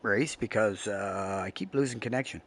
race because I keep losing connection.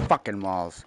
fucking walls.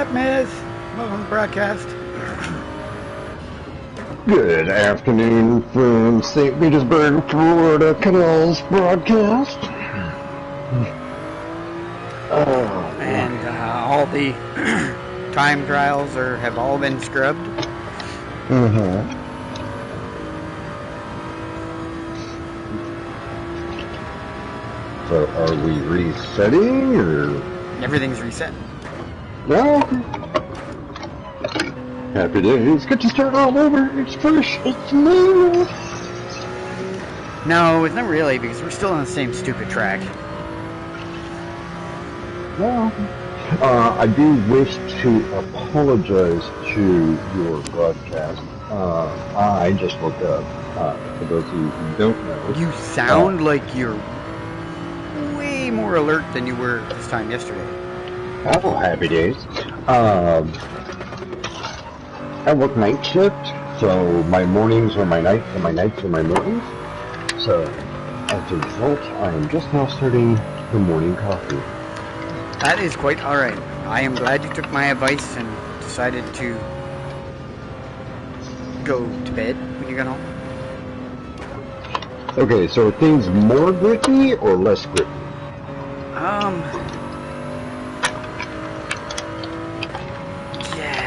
up, Miz? Welcome to the broadcast. Good afternoon from St. Petersburg, Florida, Canals broadcast. And all the time trials have all been scrubbed. So are we resetting, or? Everything's reset. No. Happy days. Get to start all over. It's fresh. It's new. No, it's not really, because we're still on the same stupid track. No. I do wish to apologize to your broadcast. I just woke up. For those of you who don't know. You sound like you're way more alert than you were this time yesterday. Oh, happy days. I work night shift, so my mornings are my nights, and my nights are my mornings. So, as a result, I am just now starting the morning coffee. That is quite alright. I am glad you took my advice and decided to go to bed when you got home. Okay, so are things more gritty or less gritty? Yeah.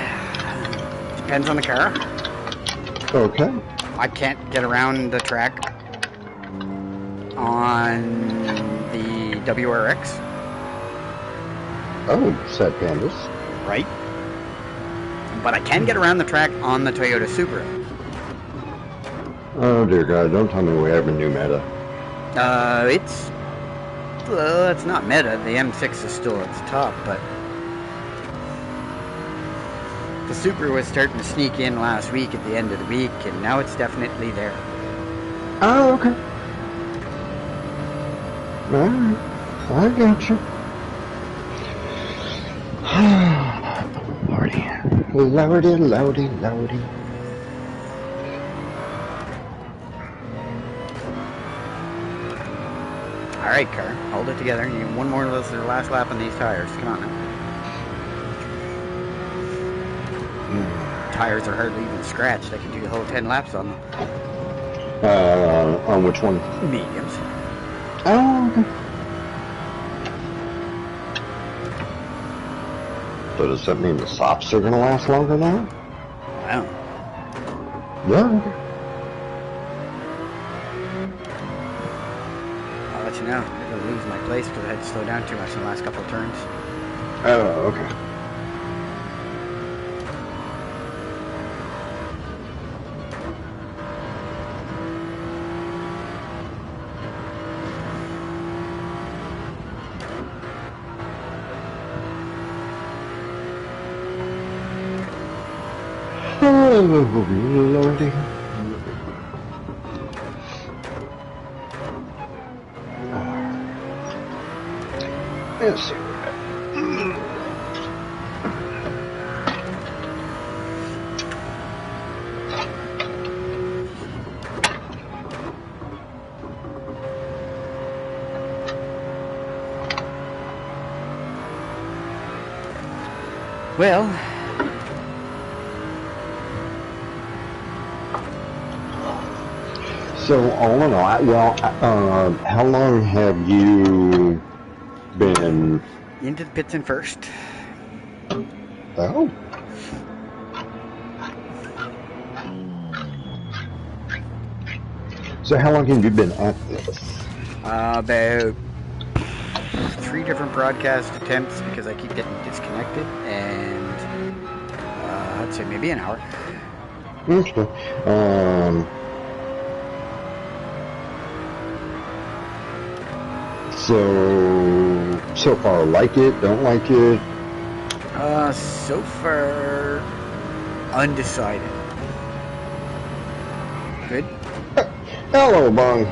Depends on the car. Okay. I can't get around the track on the WRX. Oh, sad pandas. Right? But I can get around the track on the Toyota Supra. Oh dear God, don't tell me we have a new meta. It's not meta. The M6 is still at the top, but the Supra was starting to sneak in last week at the end of the week, and now it's definitely there. Oh, okay. Alright, I got you. Lordy. Lordy. Alright, car. Hold it together. You need one more of those for the last lap on these tires. Come on now. Tires are hardly even scratched. I can do the whole 10 laps on them. On which one? Mediums. Oh, okay. So does that mean the softs are going to last longer now? Wow. Yeah, okay. I'll let you know. I'm going to lose my place because I had to slow down too much in the last couple of turns. Oh, okay. Oh, Lordy. Let's see what Well, so all in all, how long have you been into the pits in first. Oh. So how long have you been at this? About 3 different broadcast attempts because I keep getting disconnected, and I'd say maybe an hour. Okay. So far, like it, don't like it? So far, undecided. Good. Hello, Bong.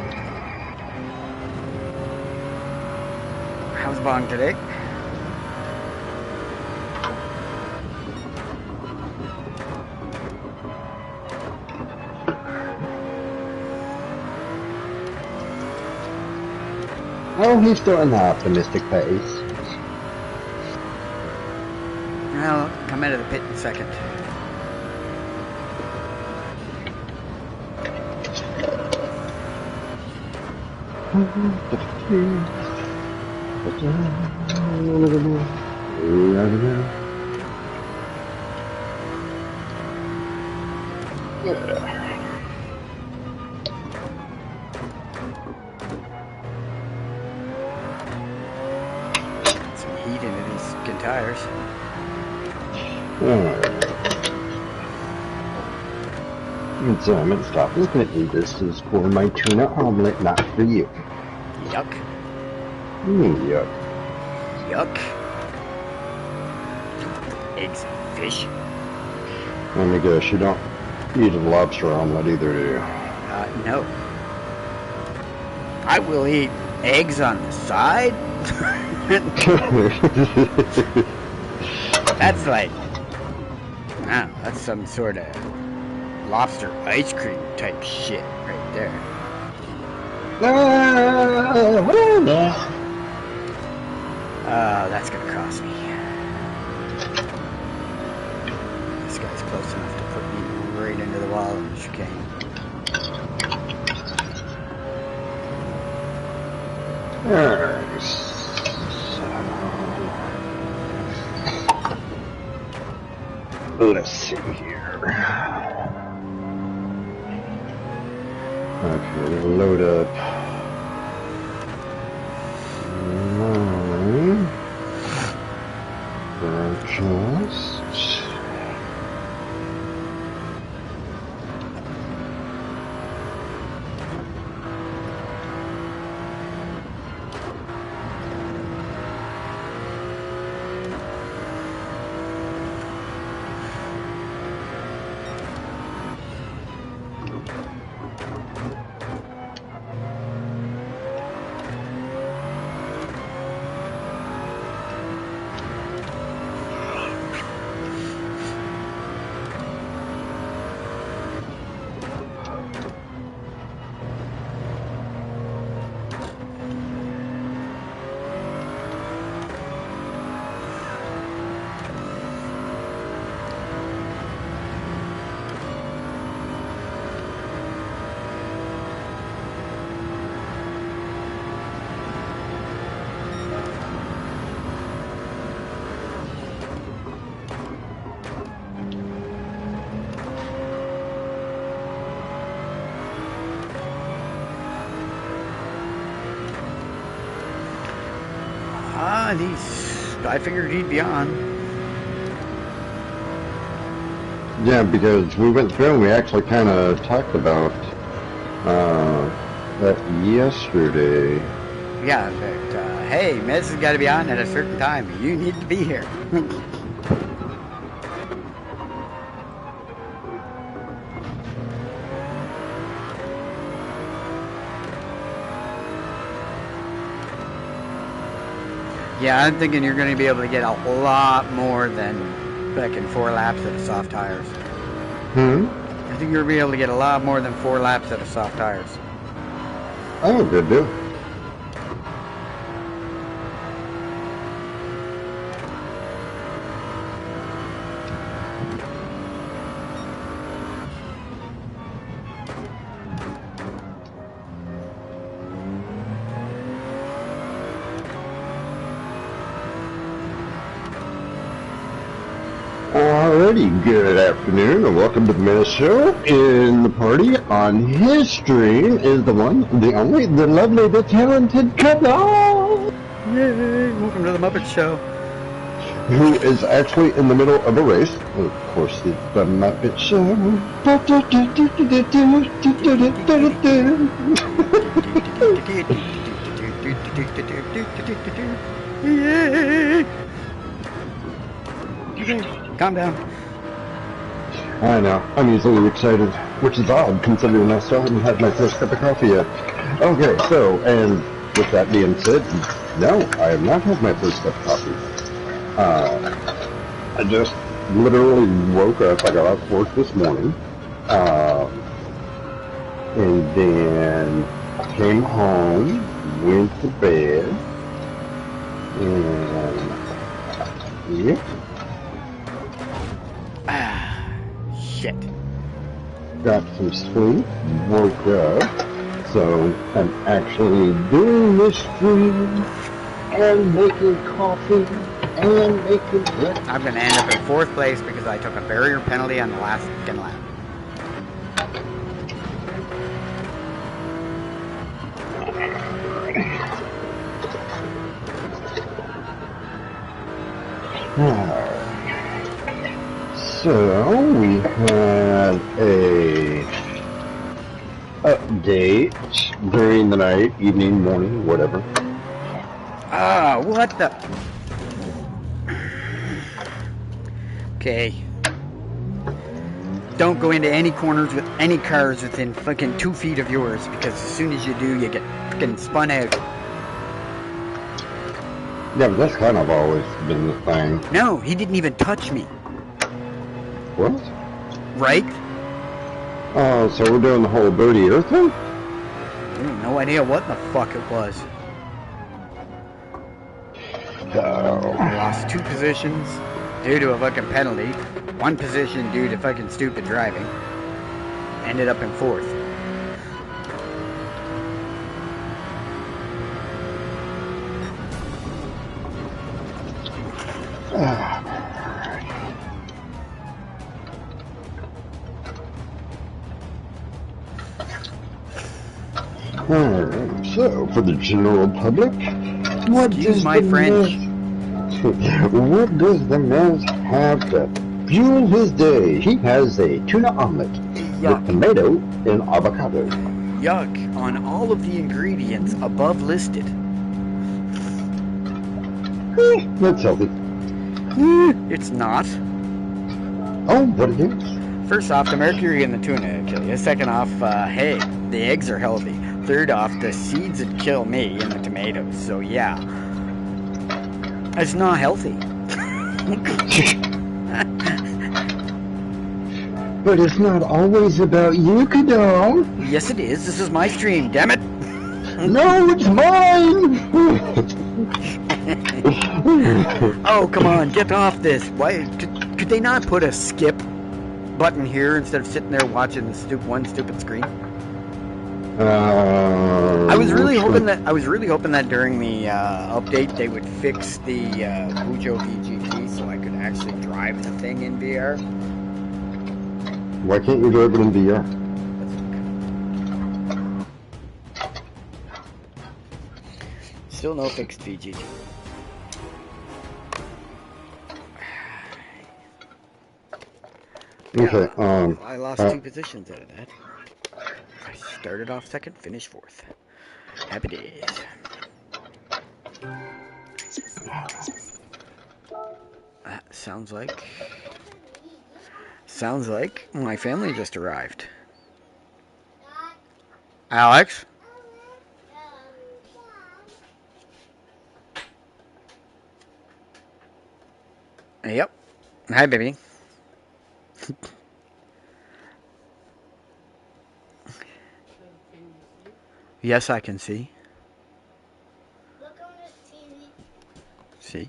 How's Bong today? Oh, he's still in the optimistic phase. Well, come out of the pit in a second. Some heat into these good tires. So I'm gonna stop looking at you. This is for my tuna omelet, not for you. Yuck. Yuck. Yuck. Eggs and fish. Let me guess, you don't eat a lobster omelet either, do you? No. I will eat eggs on the side. That's like, wow, that's some sort of lobster ice cream type shit right there. That's gonna cost me. This guy's close enough to put me right into the wall of the chicane. Let's see here. Okay, we'll load up. Just. I figured he'd be on. Yeah, because we went through and we actually kind of talked about that yesterday. Yeah, but hey, Miz has got to be on at a certain time. You need to be here. Yeah, I'm thinking you're going to be able to get a lot more than fucking 4 laps out of soft tires. I think you'll be able to get a lot more than 4 laps out of soft tires. Oh, good deal. Alrighty, good afternoon and welcome to the Miz Show. In the party on his stream is the one, the only, the lovely, the talented Kadal! Yay! Welcome to the Muppet Show. Who is actually in the middle of a race. Of course, it's the Muppet Show. Yay! Calm down. I know. I'm easily excited, which is odd considering I still haven't had my first cup of coffee yet. Okay, so, and with that being said, no, I have not had my first cup of coffee. I just literally woke up. I got off work this morning, and then came home, went to bed, and yeah. shit. Got some sleep, woke up, so I'm actually doing this stream and making coffee and making breakfast. I'm going to end up in 4th place because I took a barrier penalty on the last fucking lap. So we had a update during the night, evening, morning, whatever. Ah, what the? Okay. Don't go into any corners with any cars within fucking 2 feet of yours, because as soon as you do, you get fucking spun out. Yeah, but that's kind of always been the thing. No, he didn't even touch me. What? Right? Oh, so we're doing the whole dirty earth thing? I have no idea what the fuck it was. I lost 2 positions due to a fucking penalty. 1 position due to fucking stupid driving. Ended up in 4th. Alright, so for the general public, what does my French? What does the man have to fuel his day? He has a tuna omelet with tomato and avocado. Yuck on all of the ingredients above listed. That's healthy. It's not. Oh, what it is? First off, the mercury in the tuna will kill you. Second off, hey, the eggs are healthy. Third off, the seeds would kill me in the tomatoes. So yeah, it's not healthy. But it's not always about you, Cadell. Yes, it is. This is my stream, damn it. No, it's mine. Oh, come on, get off this. Why could they not put a skip button here instead of sitting there watching the one stupid screen? I was really hoping that during the update they would fix the Bujo VGT so I could actually drive the thing in VR. Why can't you drive it in VR? Still no fixed VGT. Okay, I lost 2 positions out of that. I started off 2nd, finished 4th. Happy days. Sounds like my family just arrived. Alex? Yep. Hi, baby. Yes, I can see. Look on the TV. See?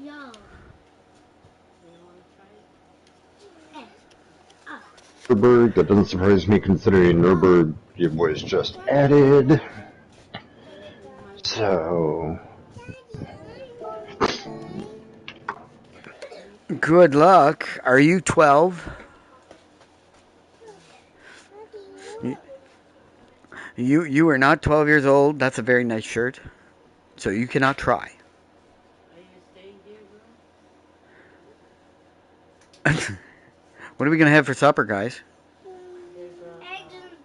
Yo. Nurburgring, that doesn't surprise me considering Nurburgring was just added. So... Good luck. Are you 12? You are not 12 years old. That's a very nice shirt. So you cannot try. What are we going to have for supper, guys? Eggs and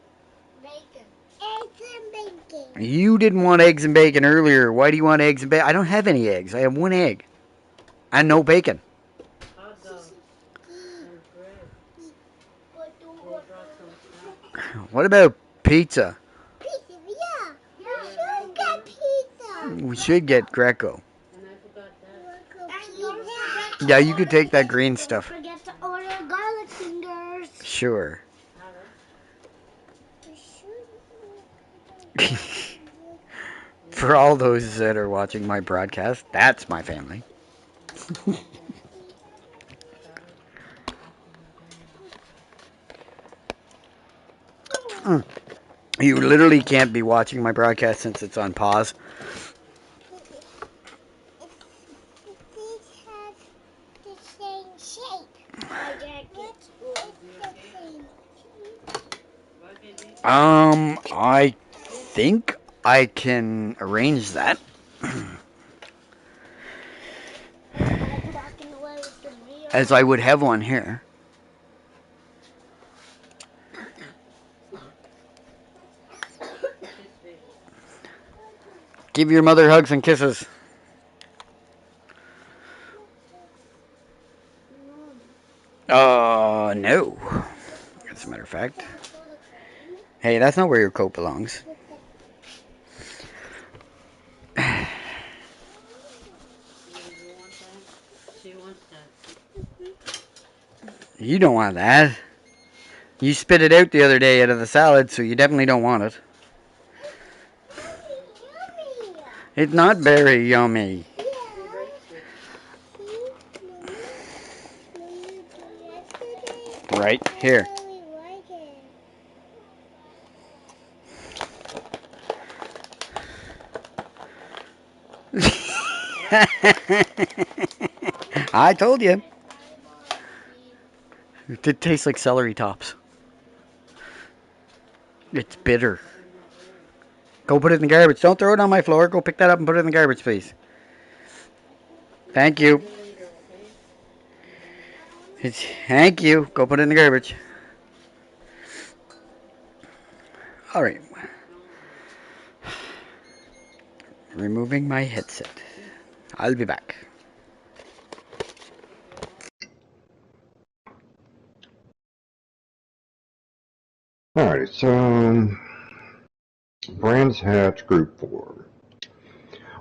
bacon. Eggs and bacon. You didn't want eggs and bacon earlier. Why do you want eggs and bacon? I don't have any eggs. I have 1 egg. And no bacon. What about pizza? Pizza, yeah. We should get pizza. We should get Greco. And Yeah, you could take that green stuff. Forget to order garlic fingers. Sure. For all those that are watching my broadcast, that's my family. You literally can't be watching my broadcast since it's on pause. These have the same shape. My jacket. I think I can arrange that. As I would have one here. Give your mother hugs and kisses. No. As a matter of fact. Hey, that's not where your coat belongs. You don't want that. You spit it out the other day out of the salad, so you definitely don't want it. It's not very yummy. Right here. I told you. It did taste like celery tops. It's bitter. Go put it in the garbage. Don't throw it on my floor. Go pick that up and put it in the garbage, please. Thank you. Thank you. Go put it in the garbage. All right. Removing my headset. I'll be back. Alright, so Brands Hatch Group 4.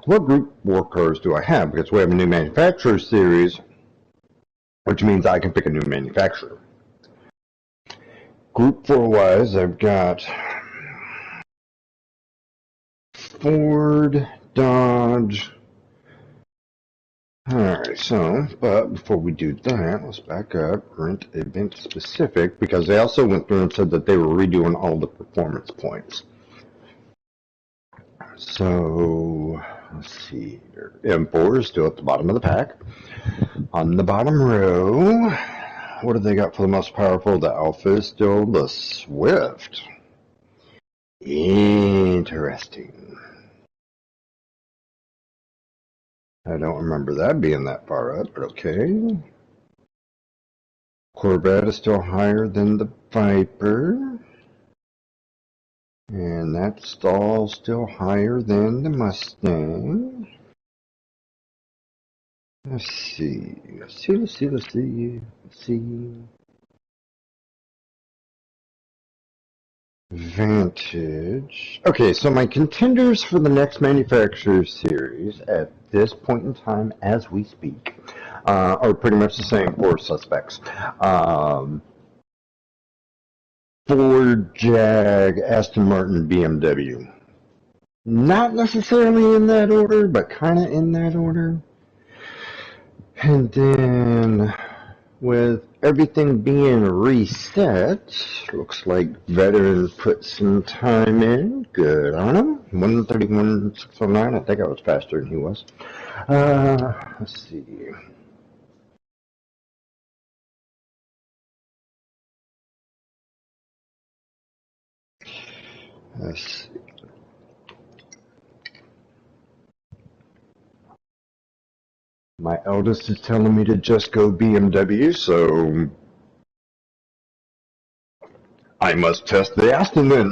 What Group 4 cars do I have? Because we have a new manufacturer series, which means I can pick a new manufacturer. Group 4 wise, I've got Ford, Dodge. Alright, but before we do that, let's back up. Rent event specific, because they also went through and said that they were redoing all the performance points. So, let's see here. M4 is still at the bottom of the pack. On the bottom row, what do they got for the most powerful? The Alpha is still the Swift. Interesting. I don't remember that being that far up, but okay. Corvette is still higher than the Viper. And that's all still higher than the Mustang. Let's see. Let's see. Vantage. Okay, so my contenders for the next manufacturer series at this point in time, as we speak, are pretty much the same four suspects. Ford, Jag, Aston Martin, BMW. Not necessarily in that order, but kind of in that order. And then, with everything being reset, looks like Veteran put some time in. Good on him. 131.609. I think I was faster than he was. Let's see. Let's see. My eldest is telling me to just go BMW, so I must test the Aston then.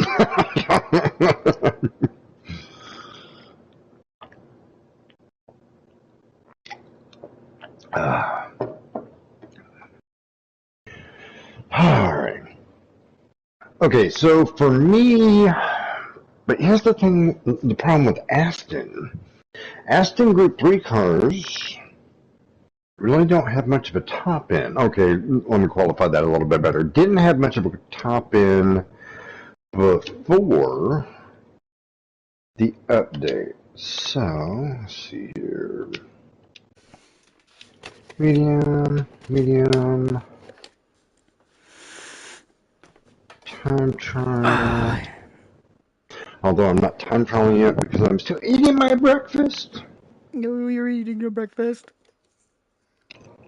Alright. Okay, so for me, but here's the thing, the problem with Aston. Aston Group 3 cars really don't have much of a top end. Okay, let me qualify that a little bit better. Didn't have much of a top end before the update. So, let's see here. Medium, medium. Time trial. Although I'm not time trialing yet because I'm still eating my breakfast. No, you're eating your breakfast.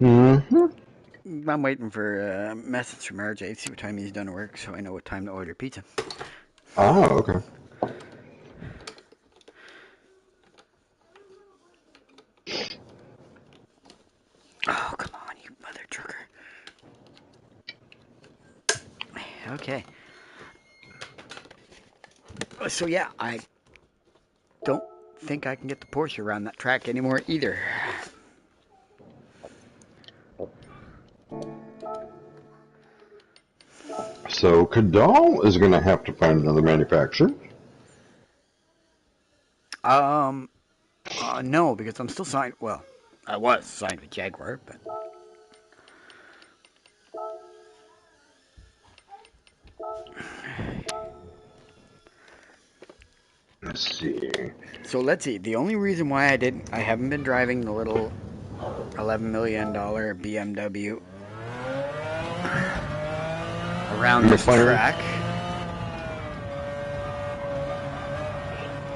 Mm-hmm. I'm waiting for a message from RJ to see what time he's done work so I know what time to order pizza. Oh, okay. Oh, come on, you mother trucker. Okay. So yeah, I don't think I can get the Porsche around that track anymore either. So Cadal is going to have to find another manufacturer. No, because I'm still signed. Well, I was signed with Jaguar, but Let's see. so let's see. The only reason why I haven't been driving the little $11 million BMW around this track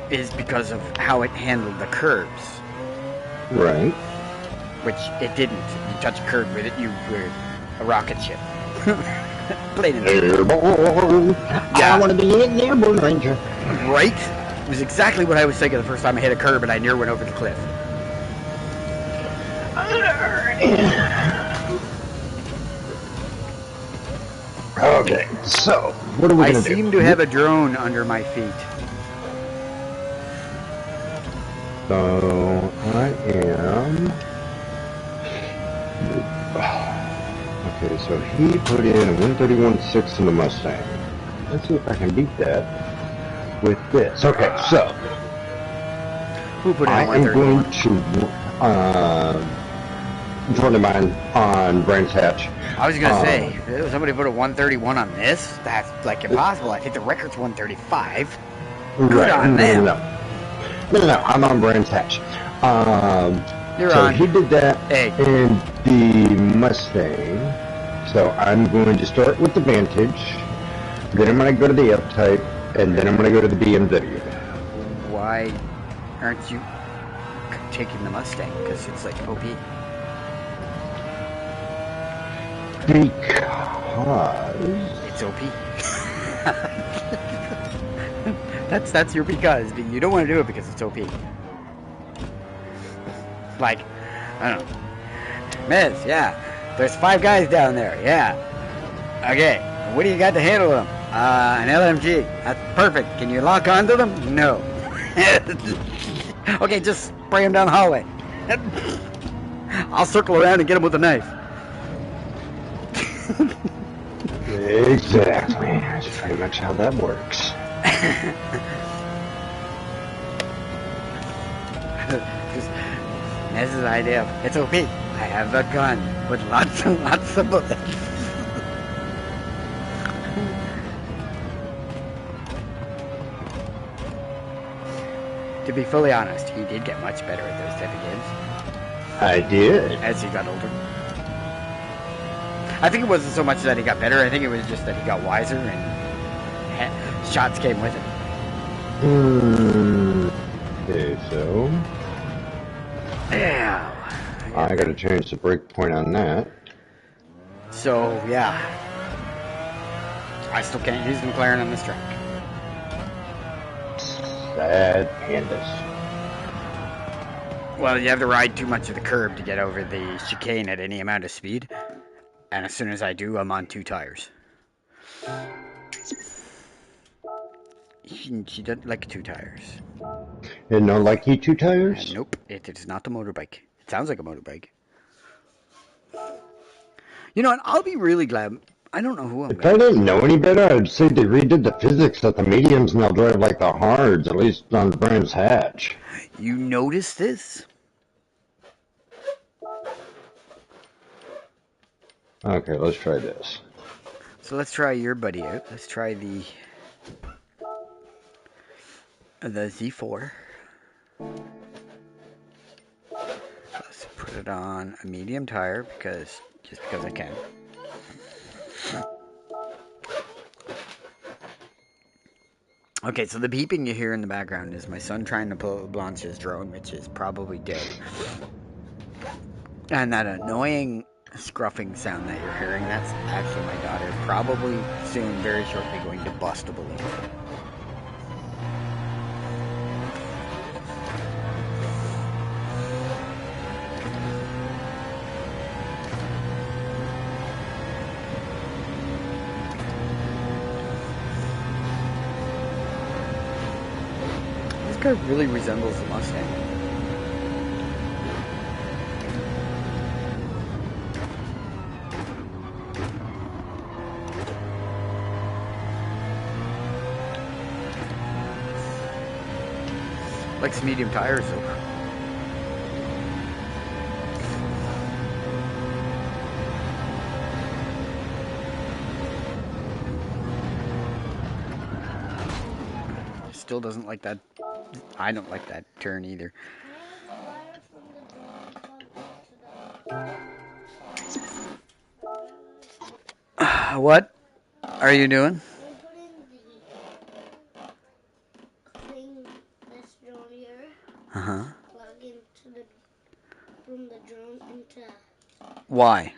is because of how it handled the curves. Right. Which it didn't. You touch a curb with it, you were a rocket ship. Plain and simple. Airborne. Yeah. I want to be an airborne ranger. Right? It was exactly what I was thinking the first time I hit a curb and I near went over the cliff. Okay, so what are we going to do? I seem to have a drone under my feet. So I am. Okay, so he put in a 131.6 in the Mustang. Let's see if I can beat that with this. Okay, so Who put in I a am going 131? to join mine on Brands Hatch. I was going to say, if somebody put a 131 on this, that's like impossible. I think the record's 135. Good on them. No, I'm on Brands Hatch. So he did that in the Mustang. So I'm going to start with the Vantage, then I'm going to go to the F-Type, and then I'm going to go to the BMW. Why aren't you taking the Mustang? Because it's like OP. Because it's OP. that's your because. You don't want to do it because it's OP. Like, I don't know. Miz, yeah. There's 5 guys down there, yeah. Okay, what do you got to handle them? An LMG. That's perfect. Can you lock onto them? No. Okay, just spray them down the hallway. I'll circle around and get them with a knife. Exactly. That's pretty much how that works. This is the idea of, it's OP. I have a gun with lots and lots of bullets. To be fully honest, he did get much better at those type of games. I did. As he got older. I think it wasn't so much that he got better, I think it was just that he got wiser and shots came with it. Okay, so... Yeah. I gotta change the break point on that. So, yeah. I still can't use the McLaren on this track. Sad pandas. Well, you have to ride too much of the curb to get over the chicane at any amount of speed. And as soon as I do, I'm on 2 tires. She doesn't like 2 tires. And no likey 2 tires? Nope, it is not a motorbike. It sounds like a motorbike. You know what? I'll be really glad. I don't know who I'm If I didn't know any better, I'd say they redid the physics that the mediums now drive like the hards, at least on Brands Hatch. You noticed this? Okay, let's try this. So let's try your buddy out. Let's try the Z4. Let's put it it on a medium tire just because I can. Okay, so the beeping you hear in the background is my son trying to launch his drone, which is probably dead. And that annoying scruffing sound that you're hearing, that's actually my daughter, probably soon, very shortly, going to bust a balloon. This car really resembles the Mustang. Likes medium tires though. Still doesn't like that. I don't like that turn either. What are you doing? Uh-huh. Plug into from the drone into Why?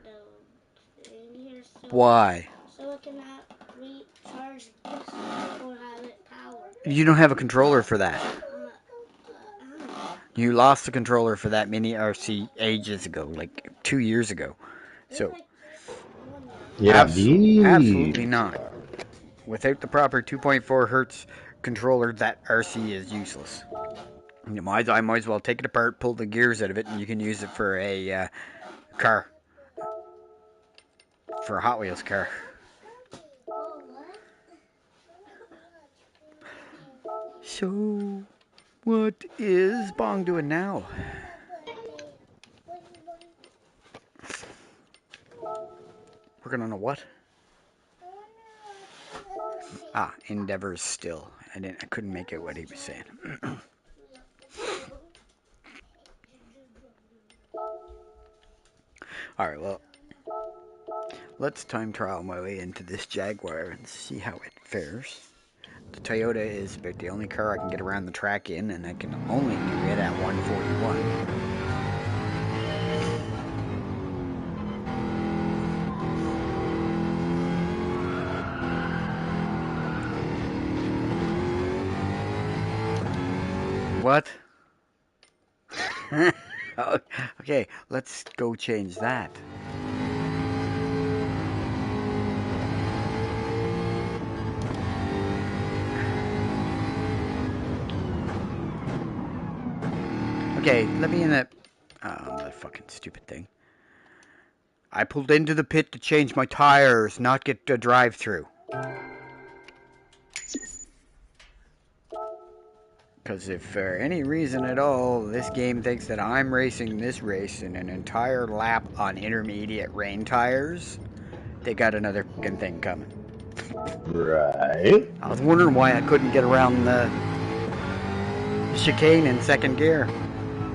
the thing here. So, Why? So it cannot recharge this or have it power. You don't have a controller for that. You lost the controller for that mini RC ages ago, like 2 years ago. So, Yeah, absolutely not. Without the proper 2.4 hertz controller, that RC is useless. I might as well take it apart, pull the gears out of it, and you can use it for a car. For a Hot Wheels car. So, what is Bong doing now? Working on a what? Ah, Endeavors still. I couldn't make out what he was saying. Alright, well, let's time trial my way into this Jaguar and see how it fares. The Toyota is about the only car I can get around the track in, and I can only do it at 141. What? Okay, let's go change that. Okay, let me in that. Oh, that fucking stupid thing. I pulled into the pit to change my tires, not get a drive-through. Because if for any reason at all, this game thinks that I'm racing this race in an entire lap on intermediate rain tires, they got another fucking thing coming. Right. I was wondering why I couldn't get around the chicane in second gear.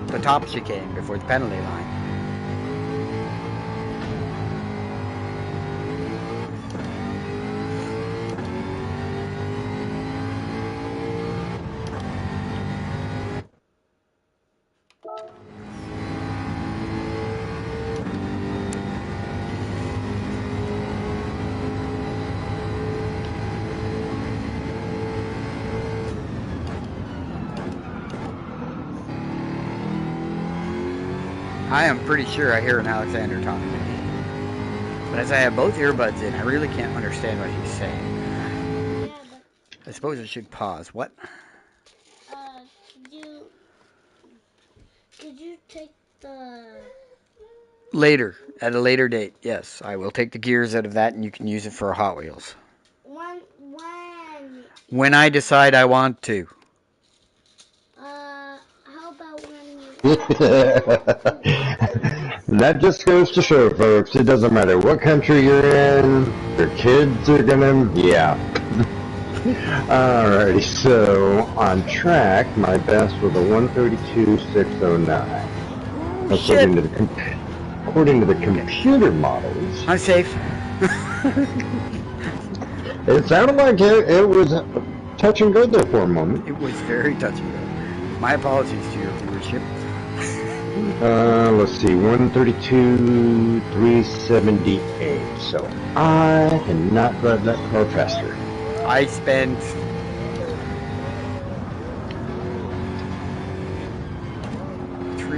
The top chicane before the penalty line. I am pretty sure I hear an Alexander talking to me. But as I have both earbuds in, I really can't understand what he's saying. I suppose I should pause. What? Could you take the... Later, at a later date, yes. I will take the gears out of that and you can use it for Hot Wheels. When I decide I want to. How about when That just goes to show, folks, it doesn't matter what country you're in, your kids are gonna, yeah. Alrighty, so on track, my best was a 132.609. shit! According to the computer models, I'm safe. it sounded like it was touch and go there for a moment. It was very touching though. My apologies to your viewership. Let's see, 132, 378. So I cannot drive that car faster. I spent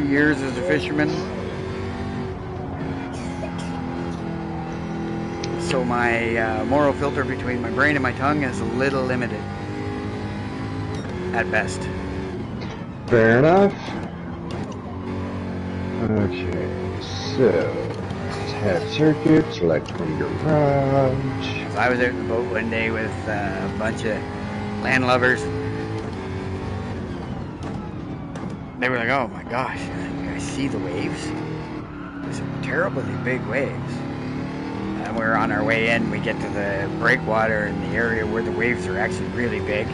years as a fisherman, so my moral filter between my brain and my tongue is a little limited at best. Fair enough. Okay, so tap circuit, select from garage. So I was out in the boat one day with a bunch of land lovers. They were like, oh my gosh, you guys see the waves? These are terribly big waves. And we're on our way in, we get to the breakwater in the area where the waves are actually really big.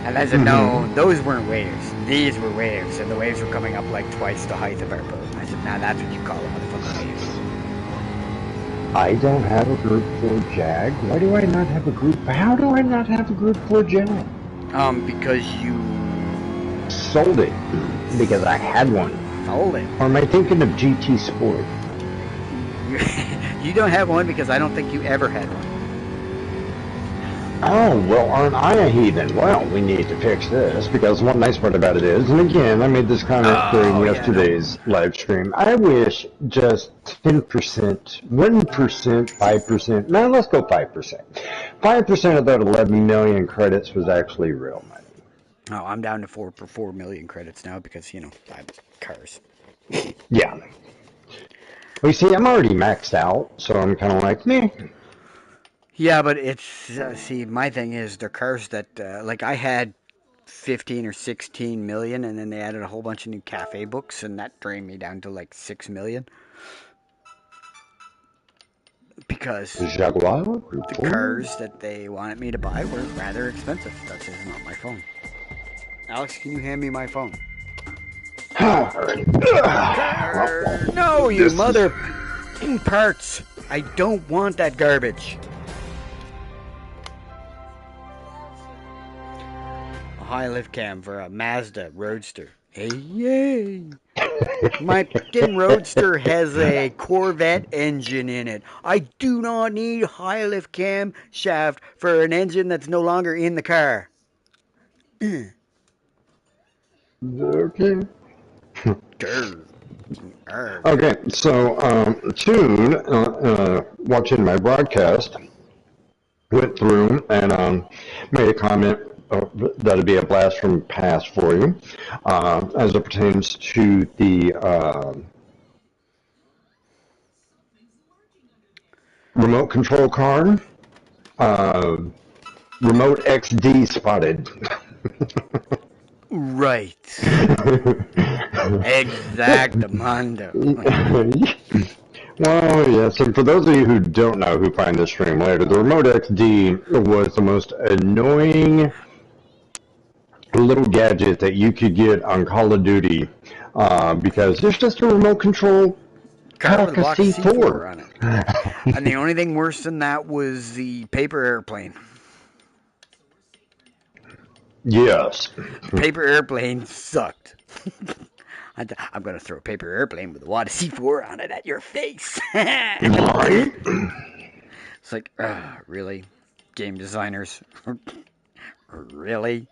And I said, no, those weren't waves. These were waves, and the waves were coming up like twice the height of our boat. I said, now that's what you call a motherfucking wave. I don't have a Group 4 Jag. Why do I not have a Group... How do I not have a Group 4 Jag? Because you... sold it. Because I had one. Sold it. Or am I thinking of GT Sport? You don't have one because I don't think you ever had one. Oh, well, aren't I a heathen? Well, we need to fix this, because one nice part about it is, and again, I made this comment during yesterday's live stream, I wish just 10%, 1%, 5%, now let's go 5%. 5% of that 11 million credits was actually real money. Oh, I'm down to 4 million credits now because, you know, I have cars. Yeah. Well, you see, I'm already maxed out, so I'm kind of like, meh. Yeah, but it's, see, my thing is, they're cars that, like, I had 15 or 16 million, and then they added a whole bunch of new cafe books, and that drained me down to, like, 6 million. Because the cars that they wanted me to buy were rather expensive. That's just not my phone. Alex, can you hand me my phone? No, you mother parts! I don't want that garbage. A high lift cam for a Mazda Roadster. Hey, yay! My fucking Roadster has a Corvette engine in it. I do not need high lift cam shaft for an engine that's no longer in the car. Okay. Arr. Okay, so Tune, watching my broadcast, went through and made a comment that'd be a blast from the past for you, as it pertains to the remote control car, remote XD spotted. Right. Exactamundo. Well, yes, and for those of you who don't know who find this stream later, the Remote XD was the most annoying little gadget that you could get on Call of Duty because there's just a remote control car with a block C4 on it. And the only thing worse than that was the paper airplane. Yes. Paper airplane sucked. I'm going to throw a paper airplane with a wad of C4 on it at your face. It's like, really? Game designers? Really?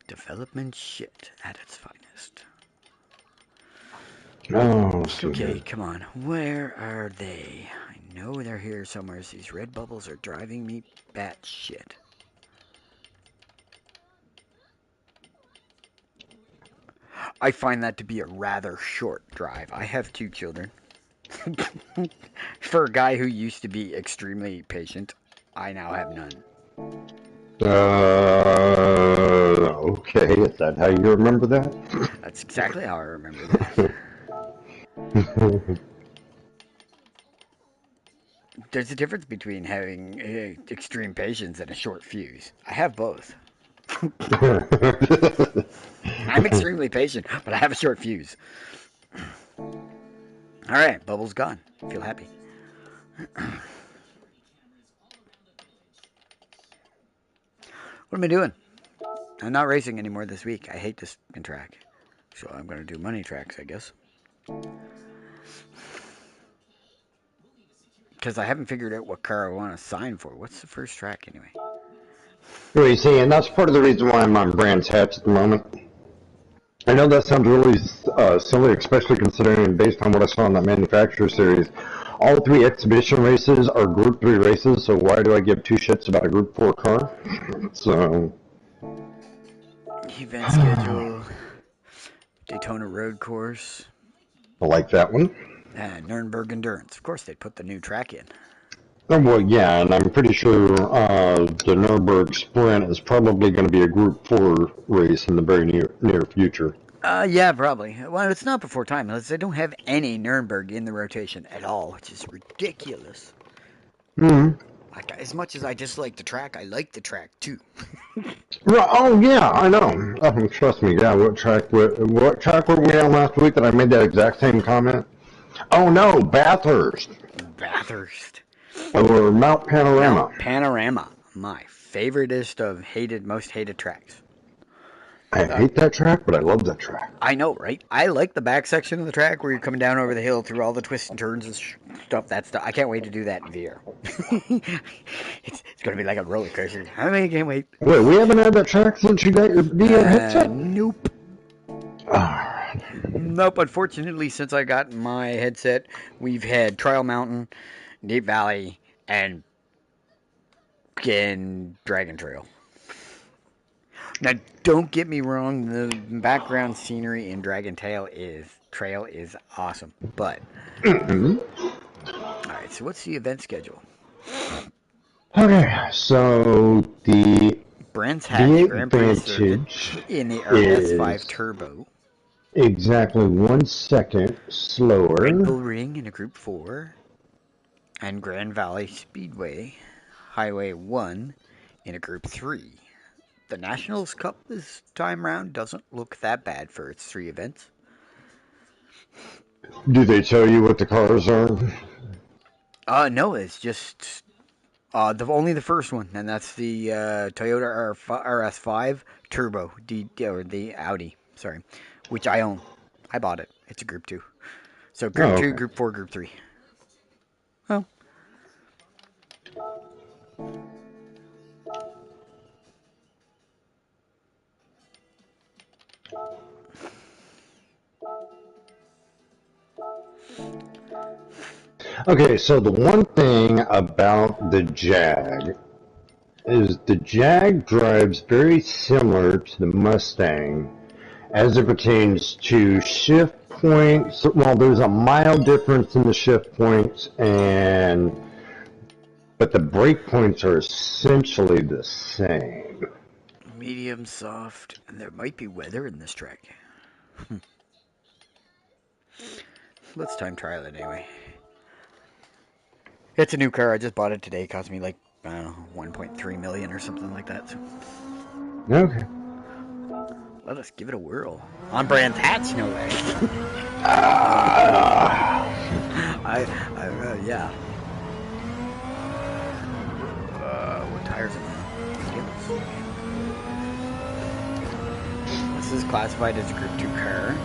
Development shit at its finest. Oh, okay, come on. Where are they? I know they're here somewhere. These red bubbles are driving me batshit. I find that to be a rather short drive. I have 2 children. For a guy who used to be extremely patient, I now have none. Okay, is that how you remember that? That's exactly how I remember that. There's a difference between having extreme patience and a short fuse. I have both. I'm extremely patient, but I have a short fuse. Alright, bubble's gone. Feel happy. What am I doing? I'm not racing anymore this week. I hate this track. So I'm going to do money tracks, I guess. Because I haven't figured out what car I want to sign for. What's the first track anyway? Well, you see, and that's part of the reason why I'm on Brands Hatch at the moment. I know that sounds really silly, especially considering based on what I saw in that manufacturer series. All 3 exhibition races are Group 3 races, so why do I give 2 shits about a Group 4 car? So... Event schedule. Daytona Road Course. I like that one. And Nuremberg Endurance. Of course, they put the new track in. Oh, well, yeah, and I'm pretty sure the Nuremberg Sprint is probably going to be a Group 4 race in the very near future. Yeah, probably. Well, it's not before time. They don't have any Nuremberg in the rotation at all, which is ridiculous. Mm-hmm. Like, as much as I dislike the track, I like the track too. Right, oh, yeah, I know. Trust me, yeah, what track were we on last week that I made that exact same comment? Oh, no, Bathurst. Bathurst. Or Mount Panorama. Mount Panorama. My favoriteest of most hated tracks. I hate that track, but I love that track. I know, right? I like the back section of the track where you're coming down over the hill through all the twists and turns and stuff. That stuff. I can't wait to do that in VR. it's going to be like a roller coaster. I can't wait. Wait, we haven't had that track since you got your VR headset? Nope. Nope. Unfortunately, since I got my headset, we've had Trial Mountain, Deep Valley, and Dragon Trail. Now, don't get me wrong, the background scenery in Dragon Trail is awesome, but... Alright, so what's the event schedule? Okay, so the... Brands Hatch Grand Prix in the RS5 is Turbo. Exactly 1 second slower. Red Bull Ring in a Group 4. And Grand Valley Speedway Highway 1 in a Group 3. The Nationals Cup this time round doesn't look that bad for its 3 events. Do they tell you what the cars are? No, it's just only the first one, and that's the Toyota RS5 Turbo, or the Audi, sorry, which I own. I bought it. It's a Group 2. So Group 2, Group 4, Group 3. Oh. Okay, so the one thing about the Jag is the Jag drives very similar to the Mustang as it pertains to shift points. Well, there's a mild difference in the shift points, but the brake points are essentially the same. Medium, soft, and there might be weather in this track. Let's time trial it anyway. It's a new car. I just bought it today. It cost me like, I don't know, 1.3 million or something like that. So. Okay. Let us give it a whirl. On Brands Hatch, no way. Yeah. What tires are they? This is classified as a Group 2 car.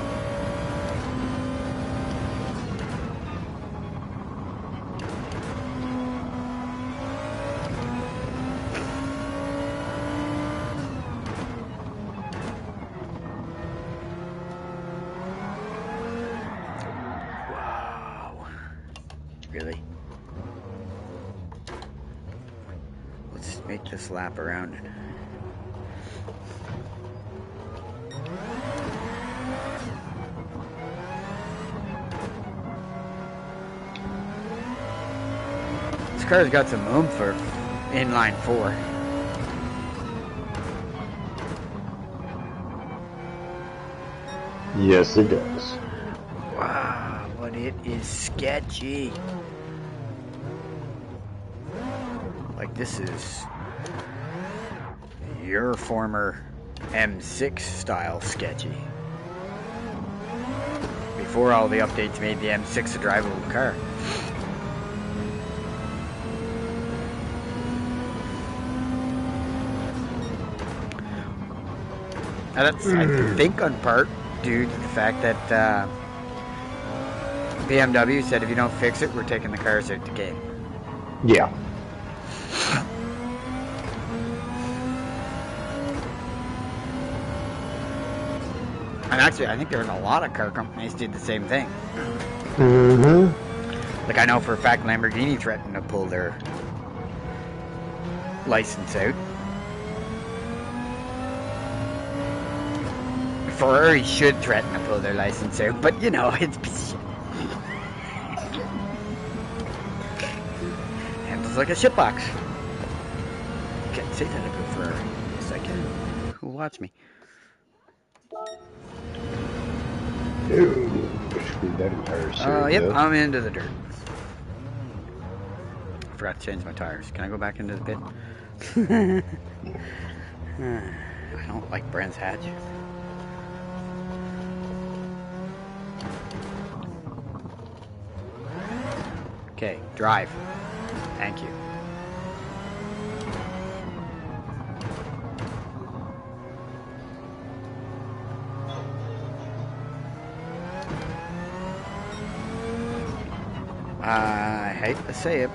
Really? Let's make this lap around it. This car's got some oomph for inline 4. Yes, it does. Wow, but it is sketchy. Like, this is your former M6 style sketchy. Before all the updates made the M6 a drivable car. Now that's, I think, on part due to the fact that BMW said if you don't fix it, we're taking the cars out the game. Yeah. And actually, I think there's a lot of car companies did the same thing. Mm-hmm. Like, I know for a fact Lamborghini threatened to pull their license out. Ferrari should threaten to pull their license out, but you know, it's handles like a shitbox. Can't say that about Ferrari. Yes, I can. Who watch me? Ooh, screwed that entire series Yep, up. I'm into the dirt. I forgot to change my tires. Can I go back into the pit? I don't like Brands Hatch. Okay, drive. Thank you. I hate to say it.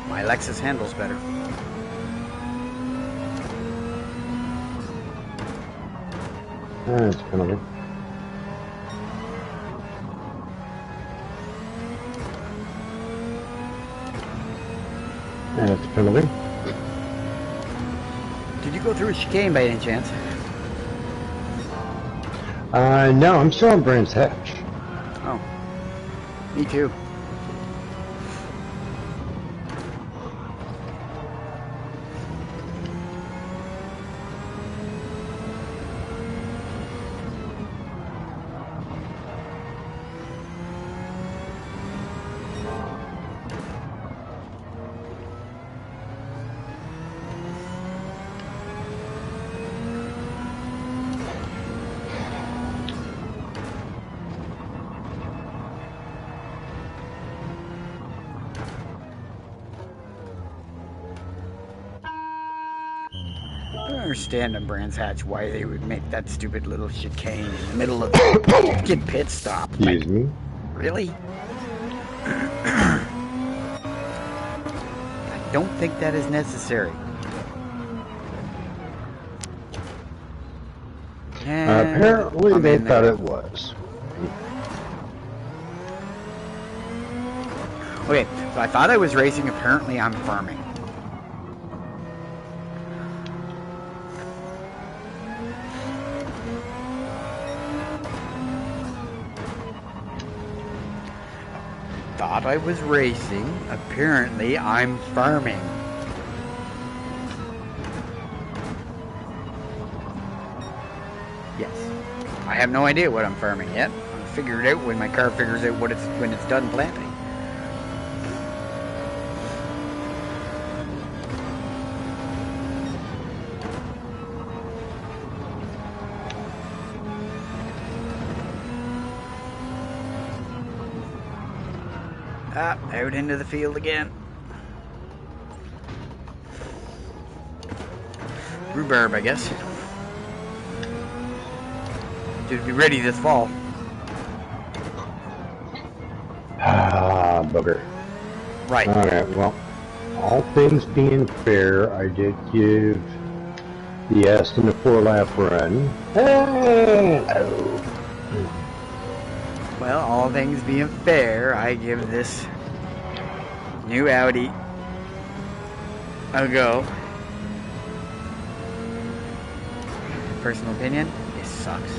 My Lexus handles better. That's penalty. That's a penalty. Did you go through a chicane by any chance? No, I'm still on Brands Hatch. Oh, me too. I don't understand on Brands Hatch why they would make that stupid little chicane in the middle of the kid pit stop. Excuse me. Really? I don't think that is necessary. Apparently they thought it was. Okay, so I thought I was racing. Apparently I'm farming. Thought I was racing. Apparently I'm farming. Yes. I have no idea what I'm farming yet. I'll figure it out when my car figures out when it's done planting. Out into the field again. Rhubarb, I guess. To be ready this fall. Ah, bugger. Right. Alright, well, all things being fair, I did give the Aston a 4-lap run. Oh. Well, all things being fair, I give this new Audi a go. Personal opinion, it sucks.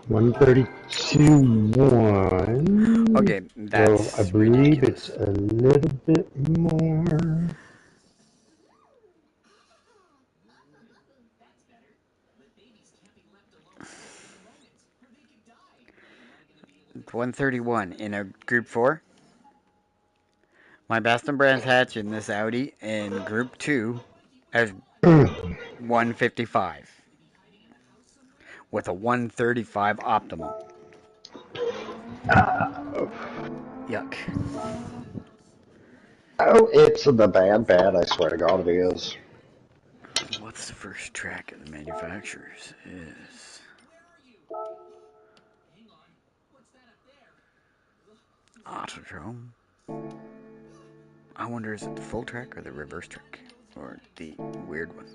132.1. Okay, that's So I believe ridiculous. it's a little bit more. It's 131 in a group 4. My best in Brands hatch in this Audi in Group 2 as 155 with a 135 optimum. Yuck. Oh, it's the bad. I swear to God, it is. What's the first track of the manufacturers is Autodrome. I wonder, is it the full track or the reverse track? Or the weird one?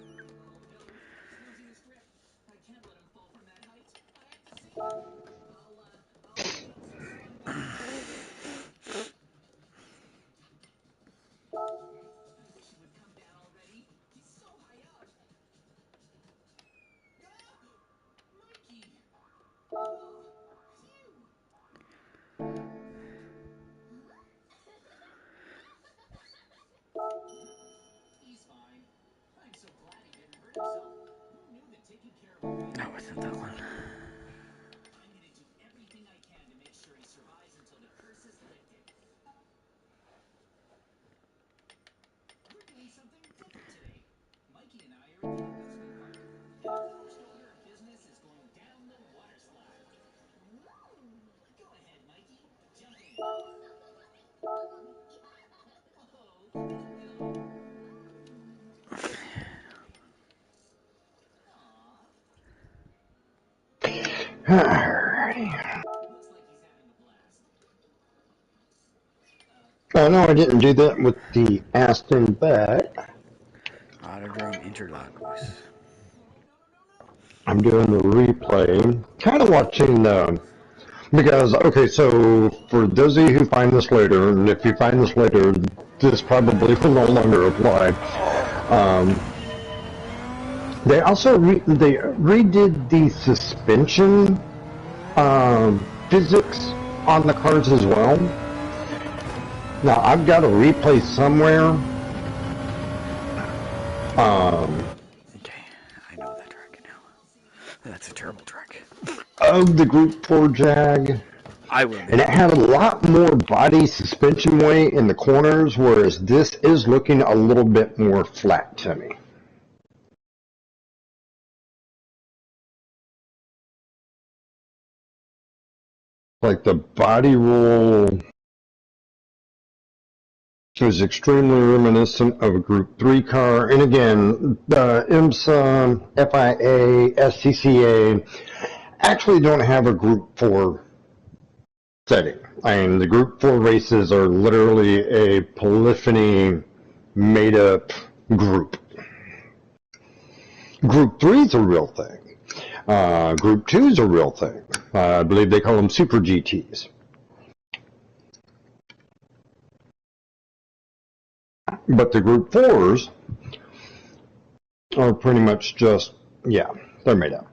No, it's not that one. Alrighty. Oh no, I didn't do that with the Aston, but Autodrome Interlagos. I'm doing the replay. Kind of watching the. Because, okay, so for those of you who find this later, and if you find this later, this probably will no longer apply. Um, they also they redid the suspension physics on the cars as well. Now, I've got a replay somewhere. Okay, I know that track now. That's a terrible track. Of the Group 4 Jag. I will And it had a lot more body suspension weight in the corners, whereas this is looking a little bit more flat to me. Like the body roll is extremely reminiscent of a Group 3 car. And again, the IMSA, FIA, SCCA actually don't have a Group 4 setting. I mean, the Group 4 races are literally a polyphony made-up group. Group 3 is a real thing. Group 2 is a real thing. I believe they call them Super GTs. But the Group 4s are pretty much just, yeah, they're made up.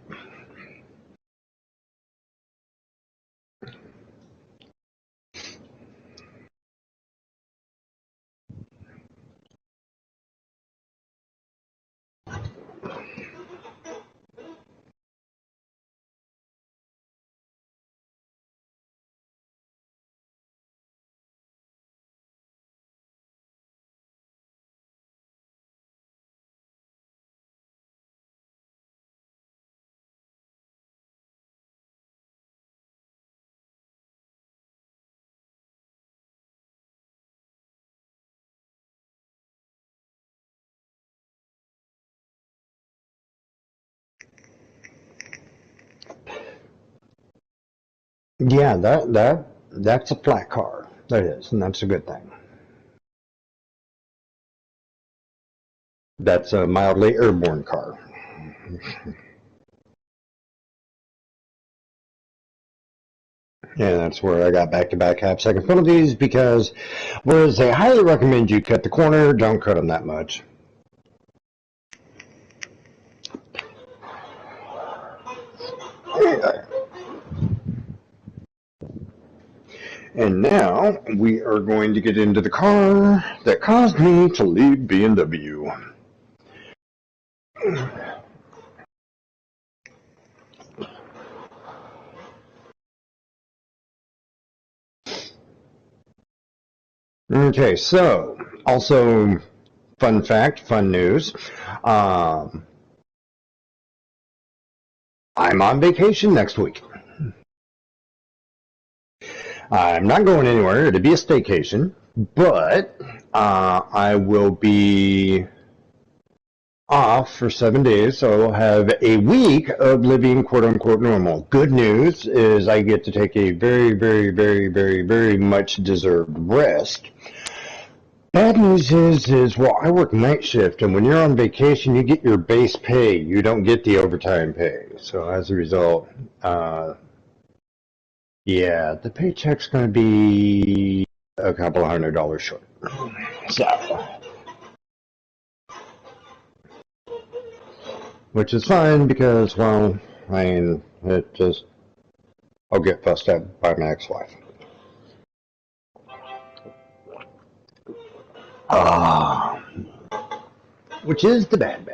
Yeah, that's a flat car. That is, and that's a good thing. That's a mildly airborne car. And that's where I got back-to-back half-second penalties because whereas they highly recommend you cut the corner, don't cut them that much. And now we are going to get into the car that caused me to leave B&W. Okay, so also fun fact, fun news. Um, I'm on vacation next week. I'm not going anywhere. It'll be a staycation, but I will be off for 7 days, so I will have a week of living quote unquote normal. Good news is I get to take a very, very, very, very, very much deserved rest. Bad news is well, I work night shift, and when you're on vacation, you get your base pay. You don't get the overtime pay. So as a result, yeah, the paycheck's going to be a couple $100 short. So, which is fine because, well, I mean, I'll get fussed at by my ex-wife. Ah, which is the bad.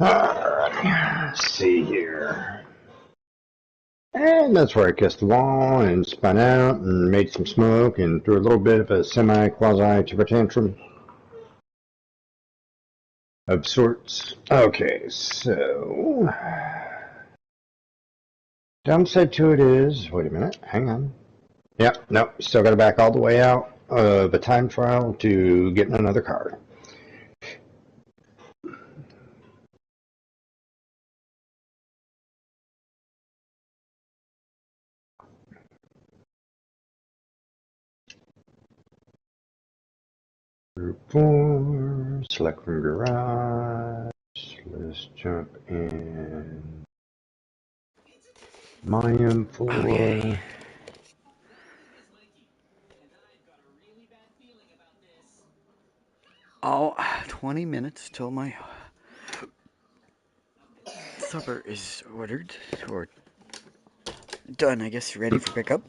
Alright, let's see here. And that's where I kissed the wall and spun out and made some smoke and threw a little bit of a semi-quasi temper tantrum of sorts. Okay, so downside to it is, wait a minute, hang on. Yep, nope, still got to back all the way out of a time trial to getting another card. Group 4, select from garage, let's jump in my M4. Okay. Oh, 20 minutes till my supper is ordered, or done, I guess, ready for pickup.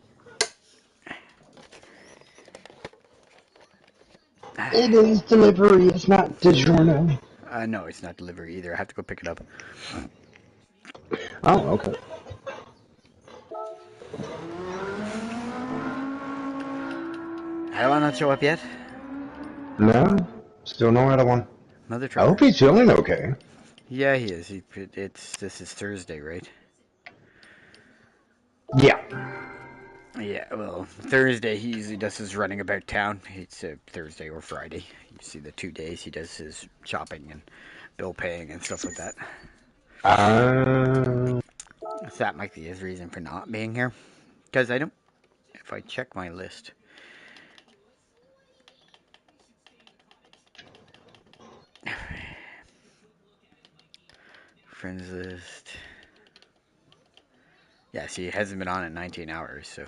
It is delivery, it's not DiGiorno. No, it's not delivery either. I have to go pick it up. Oh, okay. How not show up yet? No, still no other one. Another I trucker. hope he's feeling okay. Yeah, he is. This is Thursday, right? Yeah. Yeah, well, Thursday he usually does his running about town. It's Thursday or Friday. You see the 2 days he does his shopping and bill paying and stuff like that. So that might be his reason for not being here. Because I don't... If I check my list... Friends list... Yeah, see, it hasn't been on in 19 hours, so...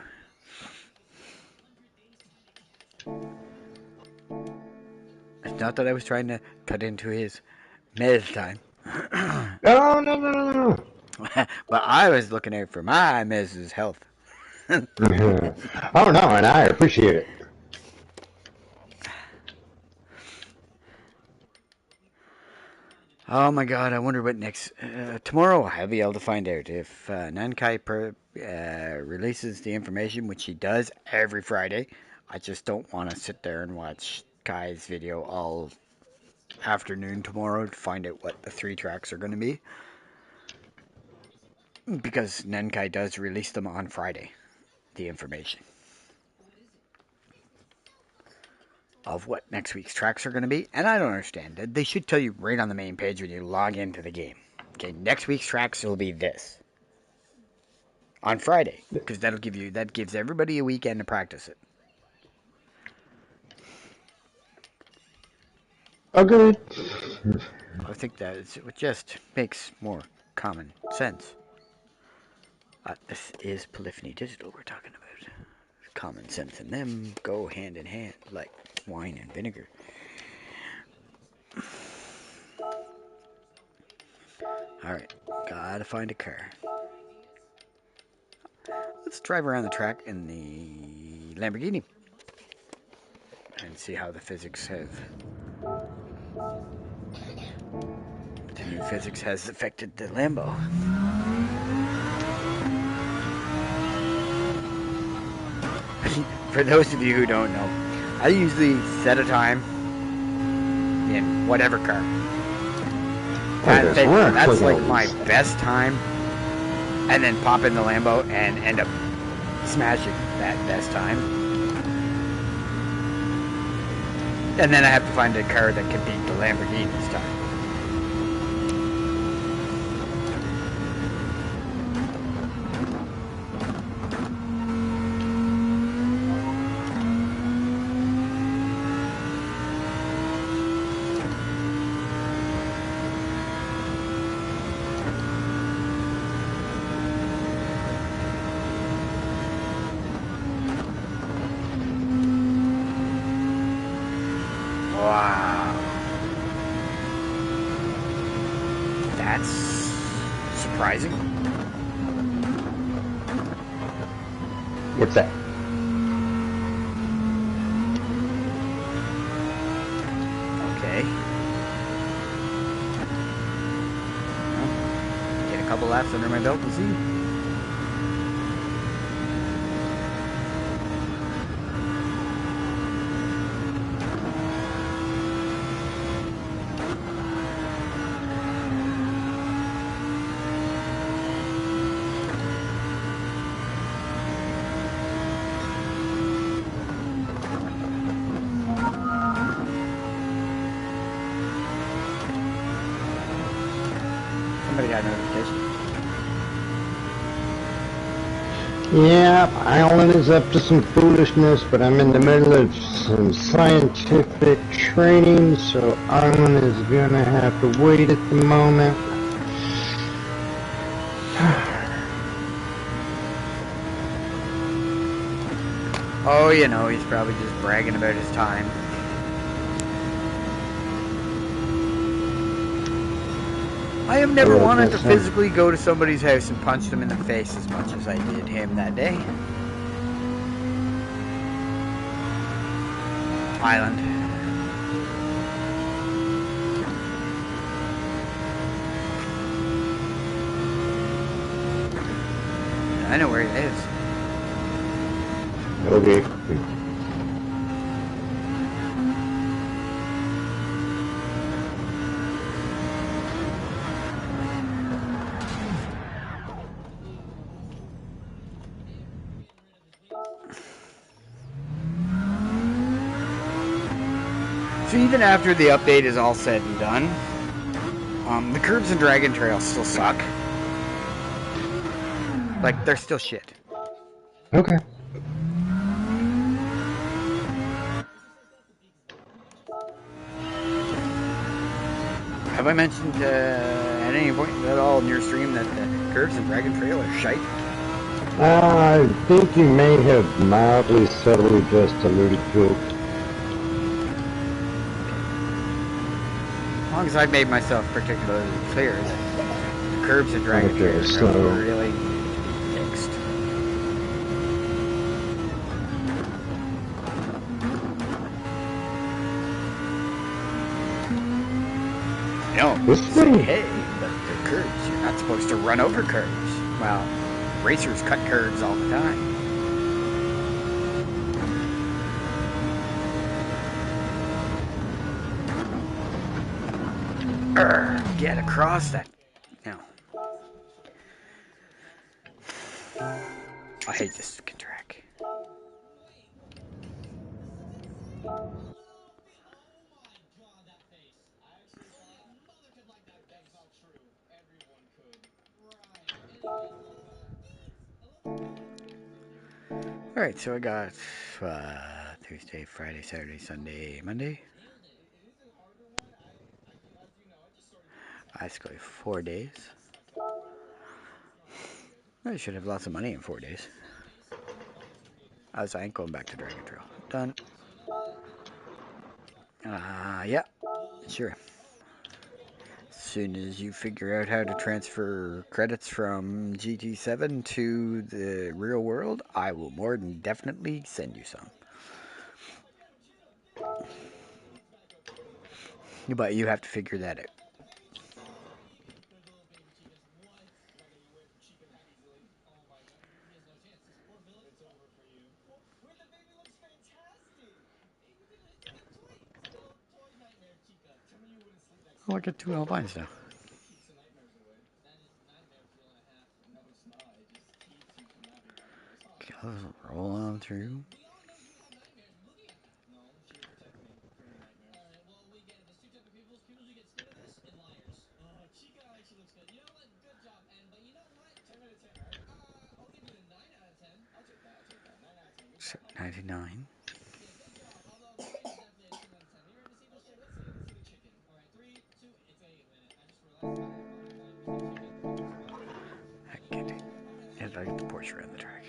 It's not that I was trying to cut into his mez time. Oh, no. But I was looking out for my mez's health. Oh, no, and I appreciate it. Oh my god, I wonder what next... tomorrow I'll be able to find out if Nankai releases the information, which he does every Friday. I just don't want to sit there and watch Kai's video all afternoon tomorrow to find out what the 3 tracks are going to be. Because Nankai does release them on Friday, the information of what next week's tracks are going to be. And I don't understand. They should tell you right on the main page when you log into the game. Okay, next week's tracks will be this. On Friday. Because that gives everybody a weekend to practice it. Okay. I think that it just makes more common sense. This is Polyphony Digital we're talking about. Common sense and them go hand in hand like wine and vinegar. Alright, gotta find a car. Let's drive around the track in the Lamborghini and see how the physics have. The new physics has affected the Lambo. For those of you who don't know, I usually set a time in whatever car. That's like my best time, and then pop in the Lambo and end up smashing that best time. And then I have to find a car that can beat the Lamborghini's time. Wow. That's surprising. What's that? Okay. Well, get a couple laps under my belt and see. Somebody got a notification. Yeah, Alan is up to some foolishness, but I'm in the middle of some scientific training, so Alan is gonna have to wait at the moment. Oh, you know, he's probably just bragging about his time. I have never wanted to physically go to somebody's house and punch them in the face as much as I did him that day. Island. I know where he lives. Okay. So even after the update is all said and done, the curbs in Dragon Trail still suck. Like, they're still shit. Okay. Have I mentioned at any point at all in your stream that the curbs in Dragon Trail are shite? I think you may have mildly, subtly just alluded to it. As long as I've made myself particularly clear that the curbs in Dragon Trail really need to be fixed. Say, hey, but the curbs, you're not supposed to run over curbs. Well, racers cut curbs all the time. Get across that. No. I hate this track. Alright, so I got Tuesday, Friday, Saturday, Sunday, Monday. Basically 4 days. I should have lots of money in 4 days. I ain't going back to Dragon Trail. Done. Yeah, sure. As soon as you figure out how to transfer credits from GT7 to the real world, I will more than definitely send you some. But you have to figure that out. Oh, I get 2 Alpines now. Okay, let's roll on through. So, 99. I get it. And I get the Porsche around the track.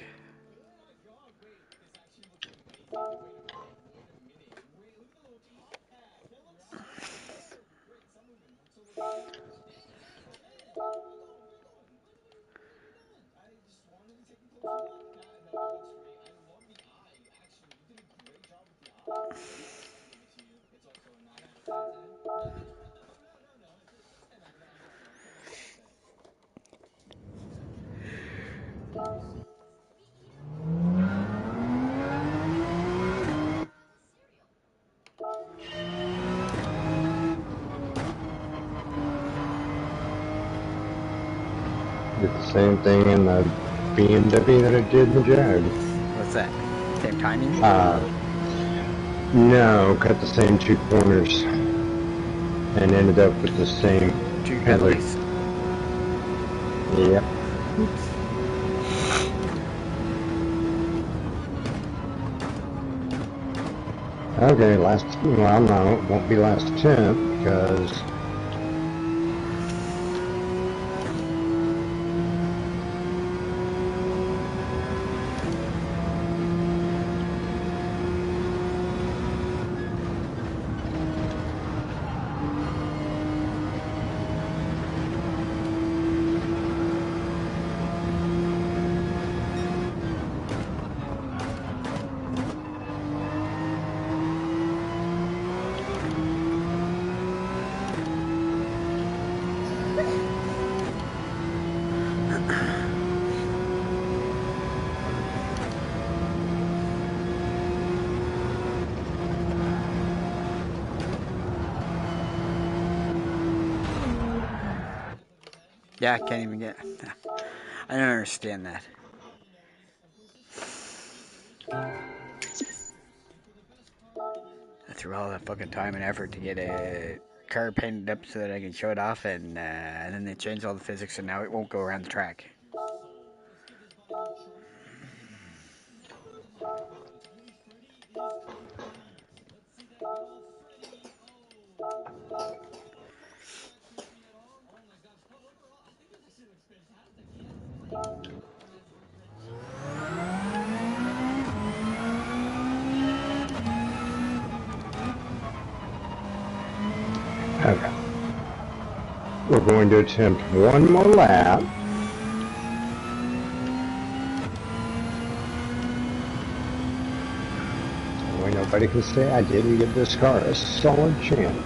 Did the same thing in the BMW that I did in the Jag. What's that? Same timing? No, cut the same 2 corners and ended up with the same 2 headlight. penalties. Yep. Oops. Okay, well, no, it won't be last attempt because Yeah, I can't even get. I don't understand that. I threw all that fucking time and effort to get a car painted up so that I can show it off, and then they changed all the physics, and now it won't go around the track. okay. We're going to attempt one more lap. So nobody can say I didn't give this car a solid chance.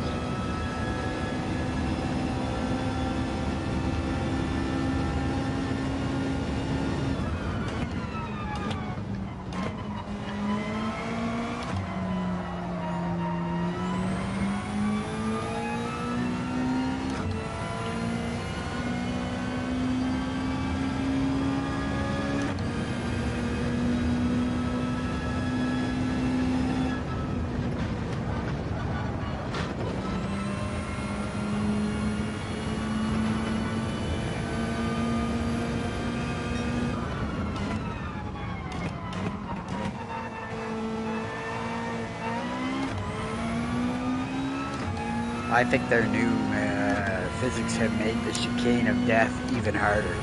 I think their new physics have made the chicane of death even harder.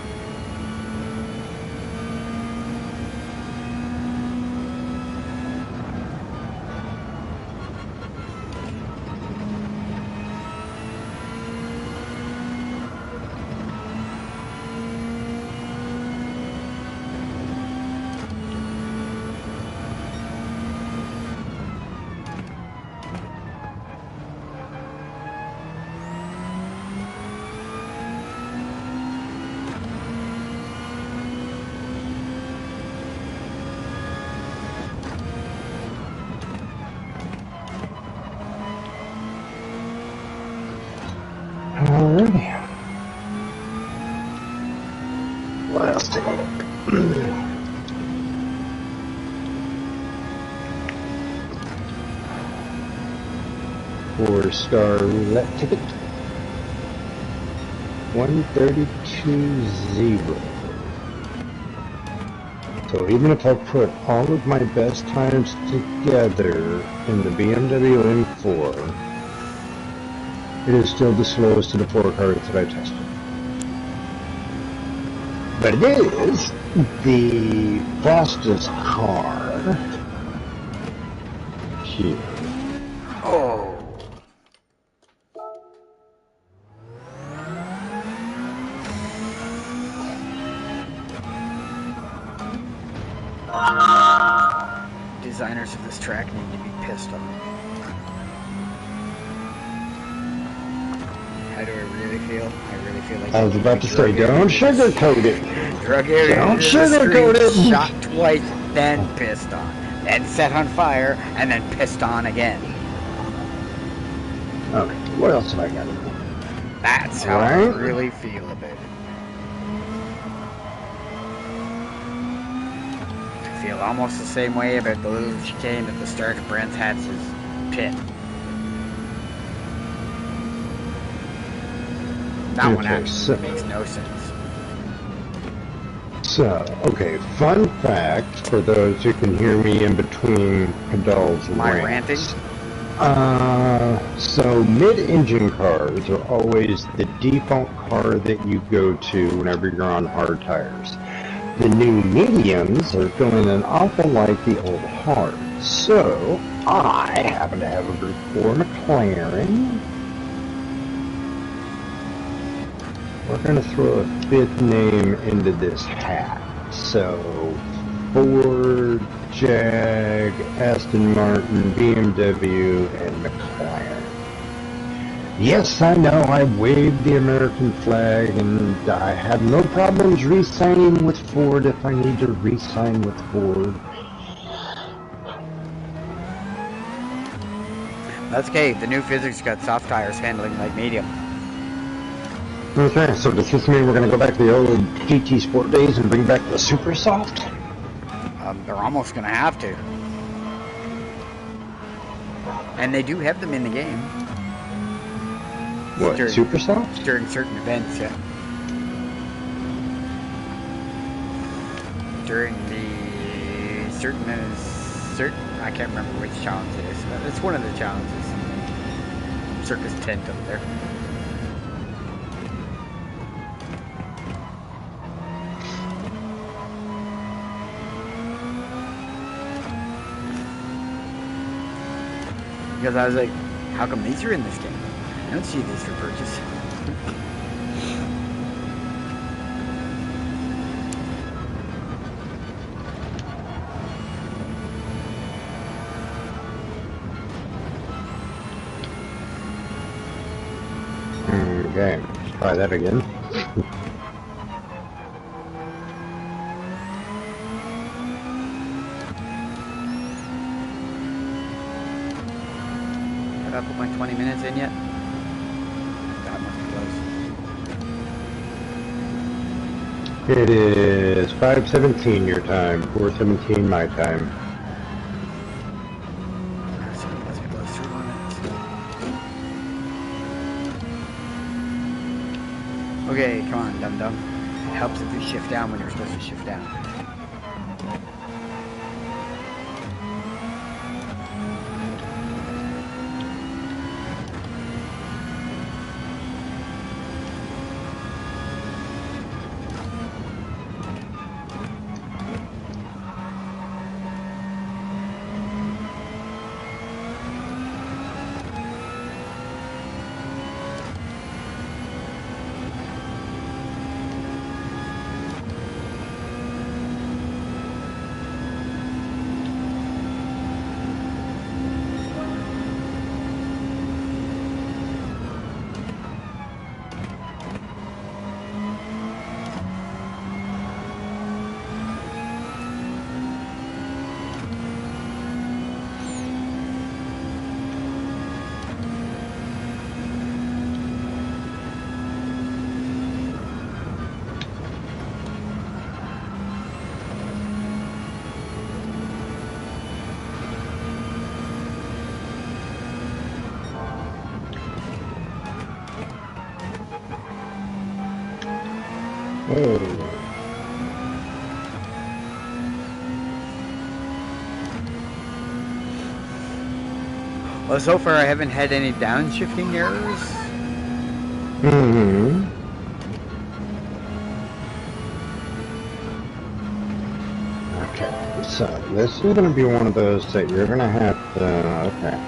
Alrighty. Let's take a look. 4-star roulette ticket. 132.0. So even if I put all of my best times together in the BMW M4, it is still the slowest of the 4 cars that I tested. But it is the fastest car here. Oh. Designers of this track need to be pissed off. How do I really feel? I really feel like I was about to say, don't sugarcoat it. Drug area. Don't sugarcoat it. Shot twice, then pissed on, then set on fire, and then pissed on again. Okay, what else have I got? That's how I Right. really feel about it. I feel almost the same way about the little chicane at the start of Brent Hatz's pit. That one Okay, actually makes no sense. So, okay, fun fact for those who can hear me in between Cadell's Am I rants. ranting? So mid-engine cars are always the default car that you go to whenever you're on hard tires. The new mediums are feeling an awful like the old hards. So, I happen to have a Group 4 McLaren. We're going to throw a fifth name into this hat. So, Ford, Jag, Aston Martin, BMW, and McLaren. Yes, I know, I waved the American flag, and I have no problems re-signing with Ford if I need to re-sign with Ford. That's okay. The new physics got soft tires handling like medium. Okay, so does this mean we're going to go back to the old GT Sport days and bring back the Super Soft? They're almost going to have to. And they do have them in the game. What, During- Super Soft? During certain events, yeah. During the certain, I can't remember which challenge it is, but it's one of the challenges. Circus tent up there. Because I was like, how come these are in this game? I don't see these for purchase. Okay, let's try that again. Have I put my 20 minutes in yet? That must be close. It is 5:17 your time, 4:17 my time. So it must be close to 1 minute. Okay, come on, dum-dum. It helps if you shift down when you're supposed to shift down. Oh. Well, so far I haven't had any downshifting errors. Hmm. Okay, so this is going to be one of those that you're going to have to. Okay.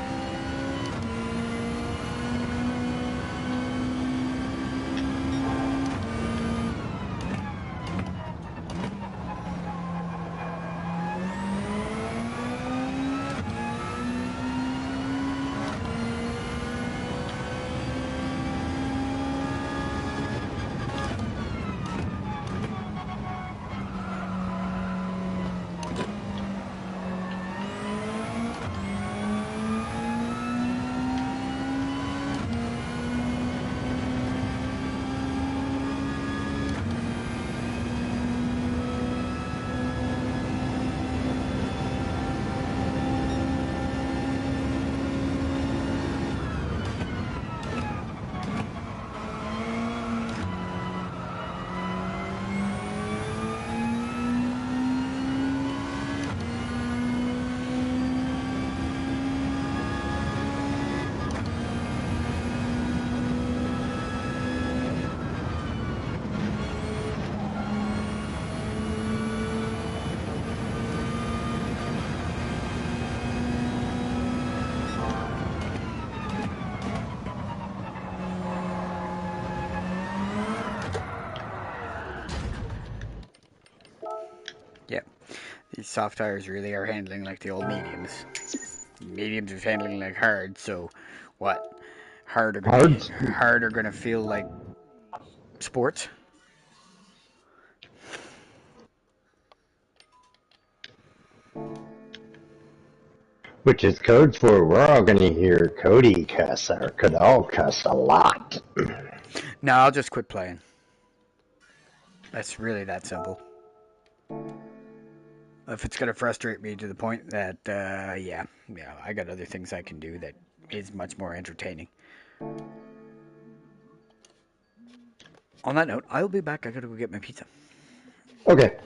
Yeah, these soft tires really are handling like the old mediums. Mediums are handling like hard, so what? Hard. Hard are gonna feel like sports. Which is code for we're all going to hear Cody cuss or could all cuss a lot. No, I'll just quit playing. That's really that simple. If it's gonna frustrate me to the point that, yeah, I got other things I can do that is much more entertaining. On that note, I'll be back. I gotta go get my pizza. Okay.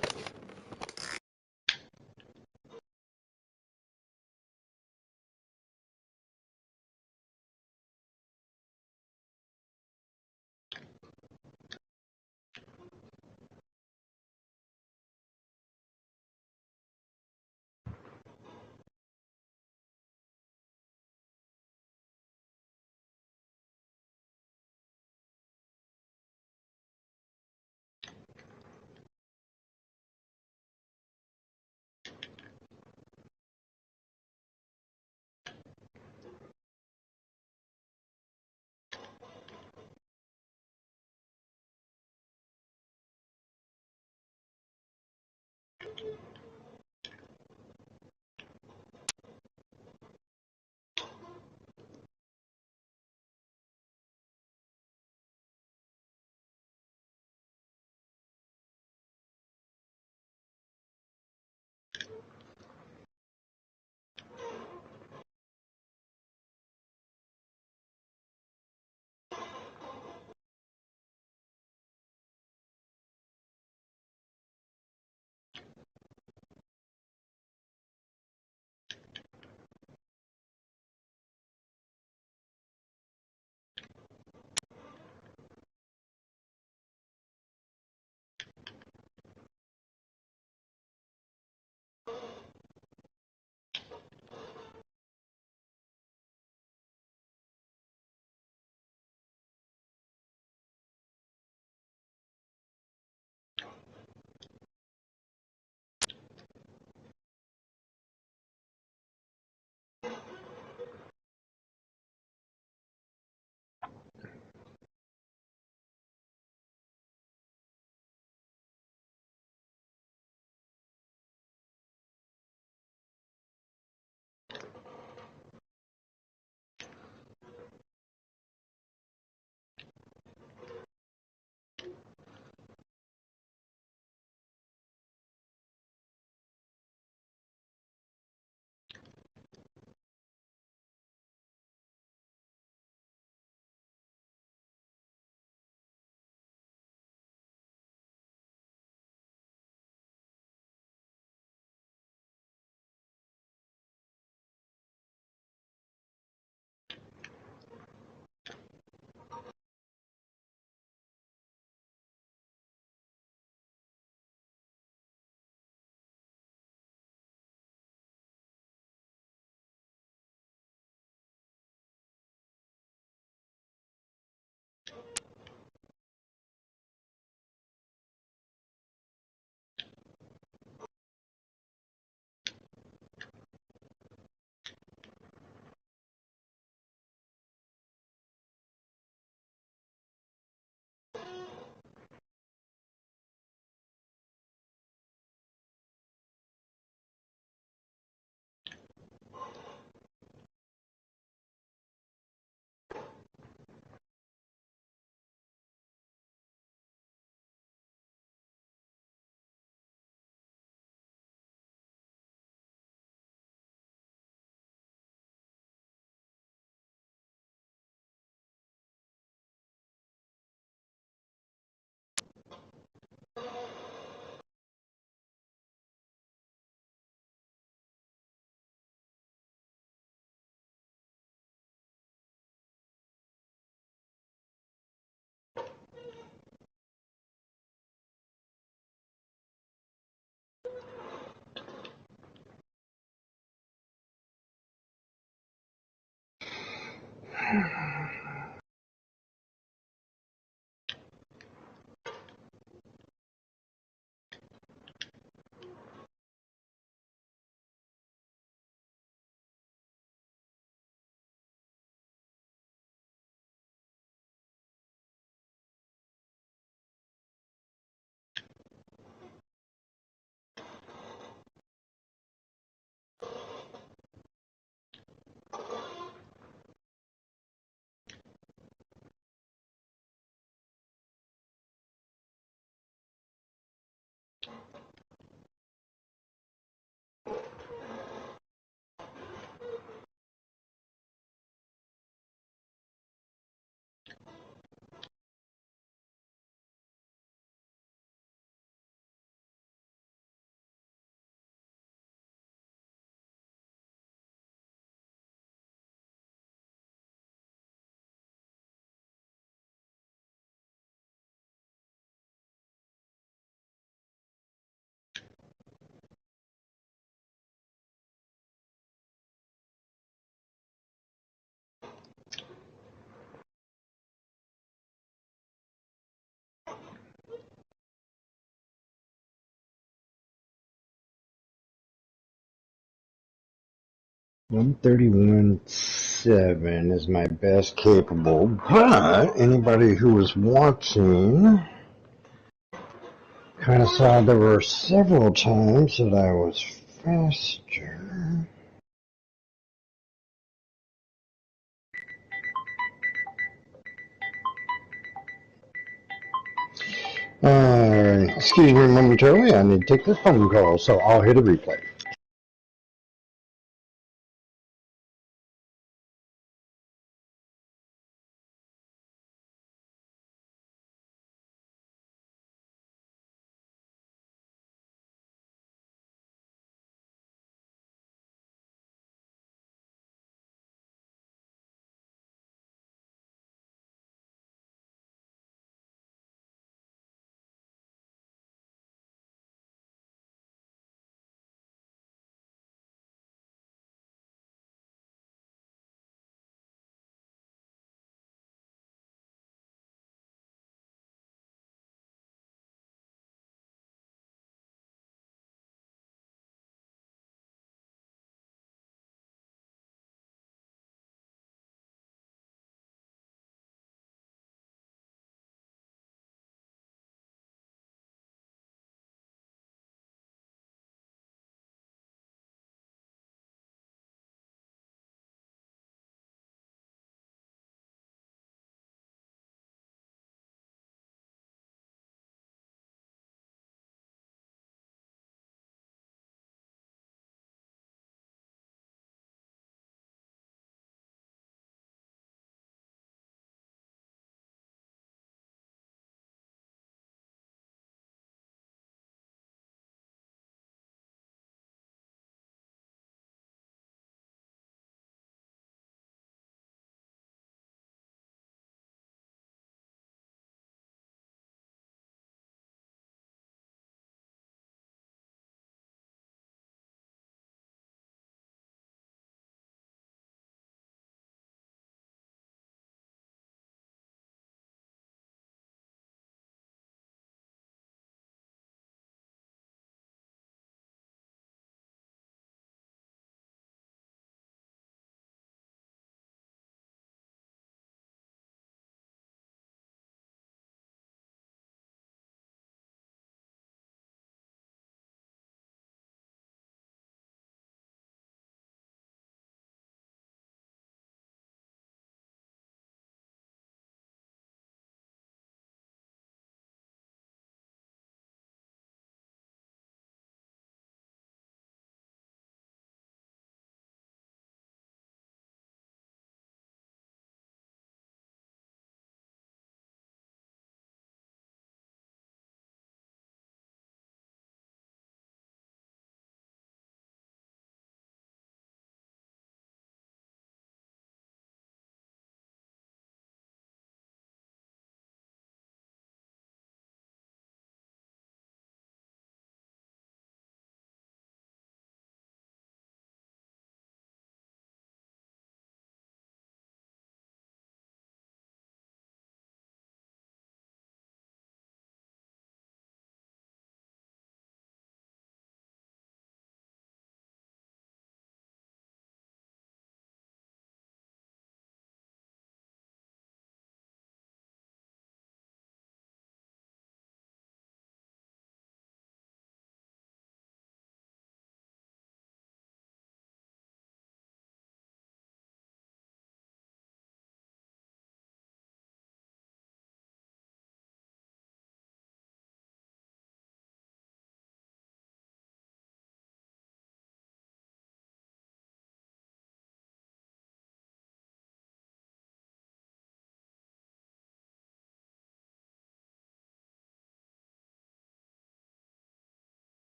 131.7 is my best capable, but anybody who was watching kind of saw there were several times that I was faster. Excuse me momentarily, I need to take this phone call, so I'll hit a replay.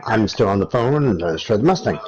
I'm still on the phone and shred the Mustang.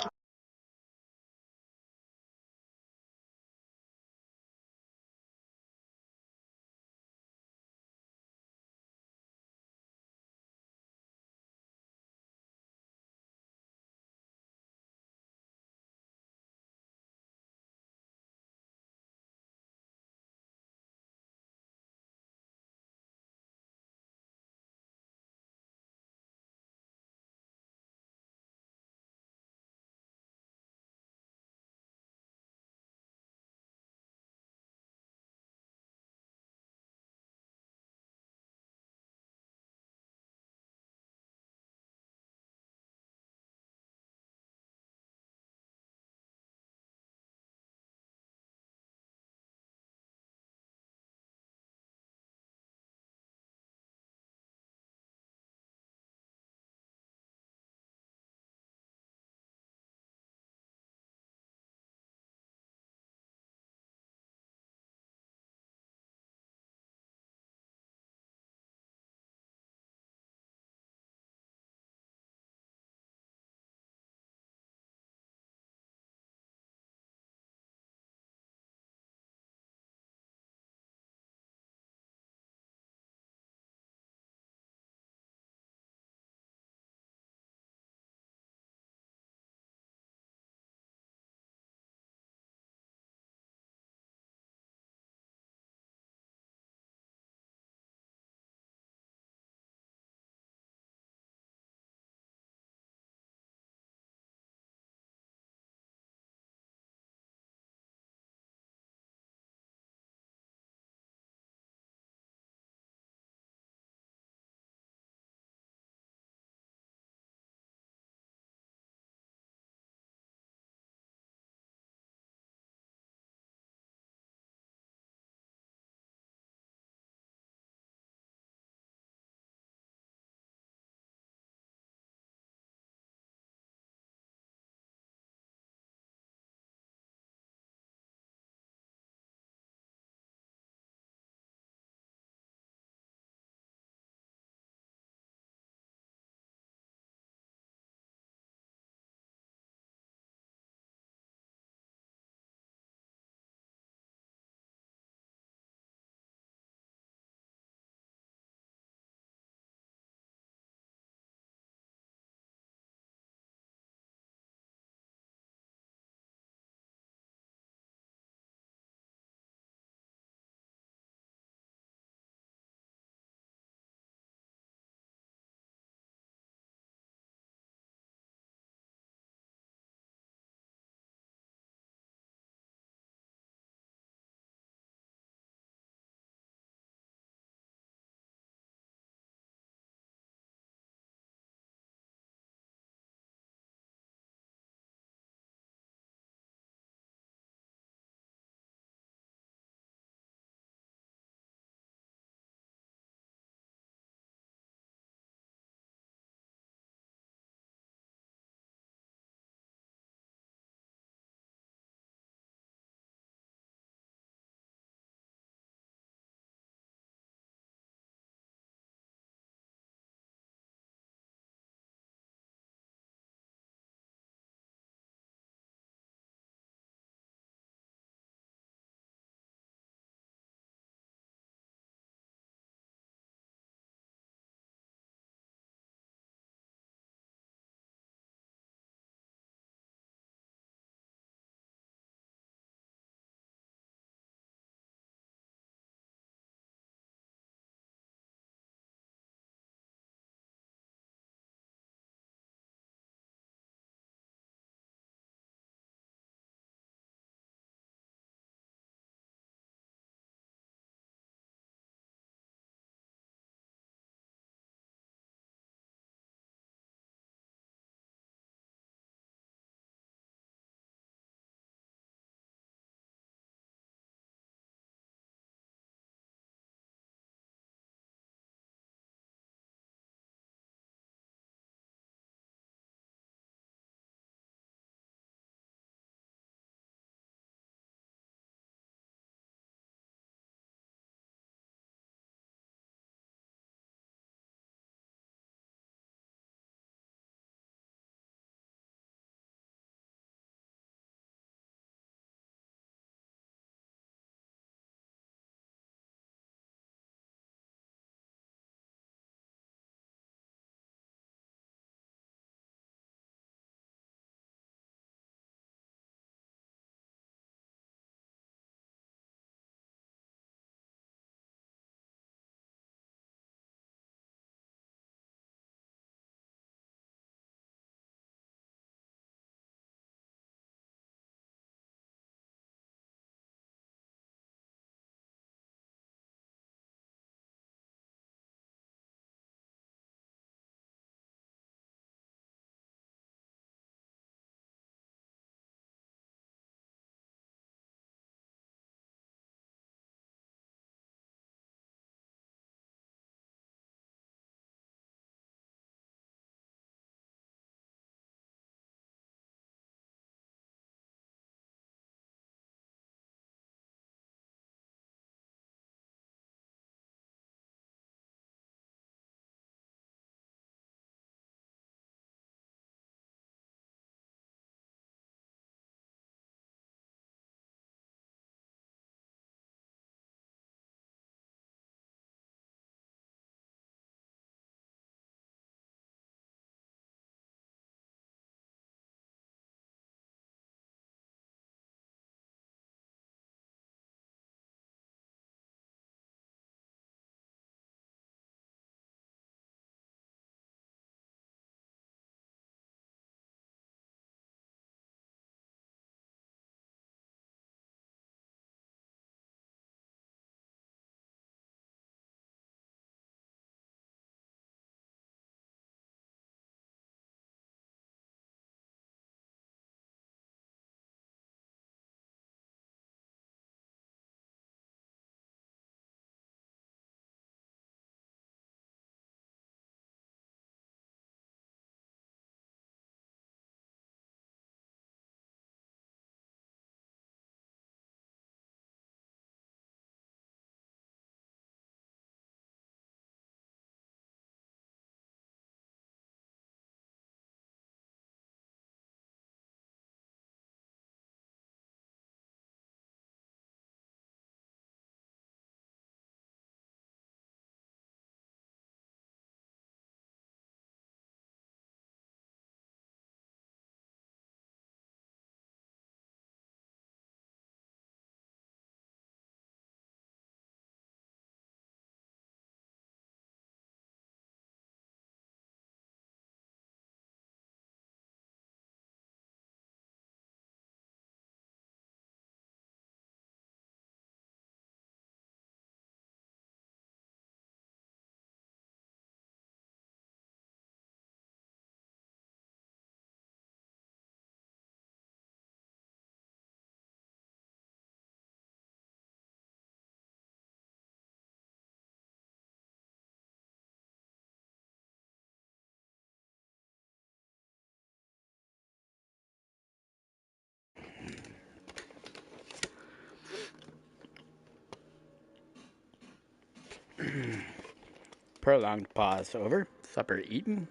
Prolonged pause over. Supper eaten.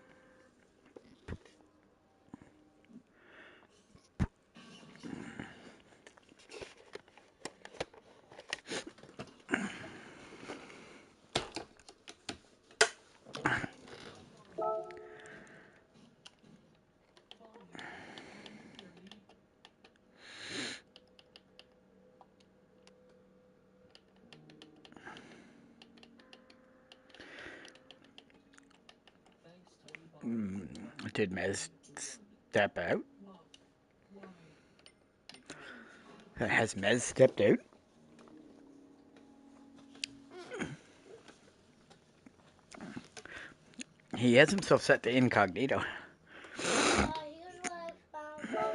Did Mez step out? Has Mez stepped out? He has himself set to incognito. Here's what I found out.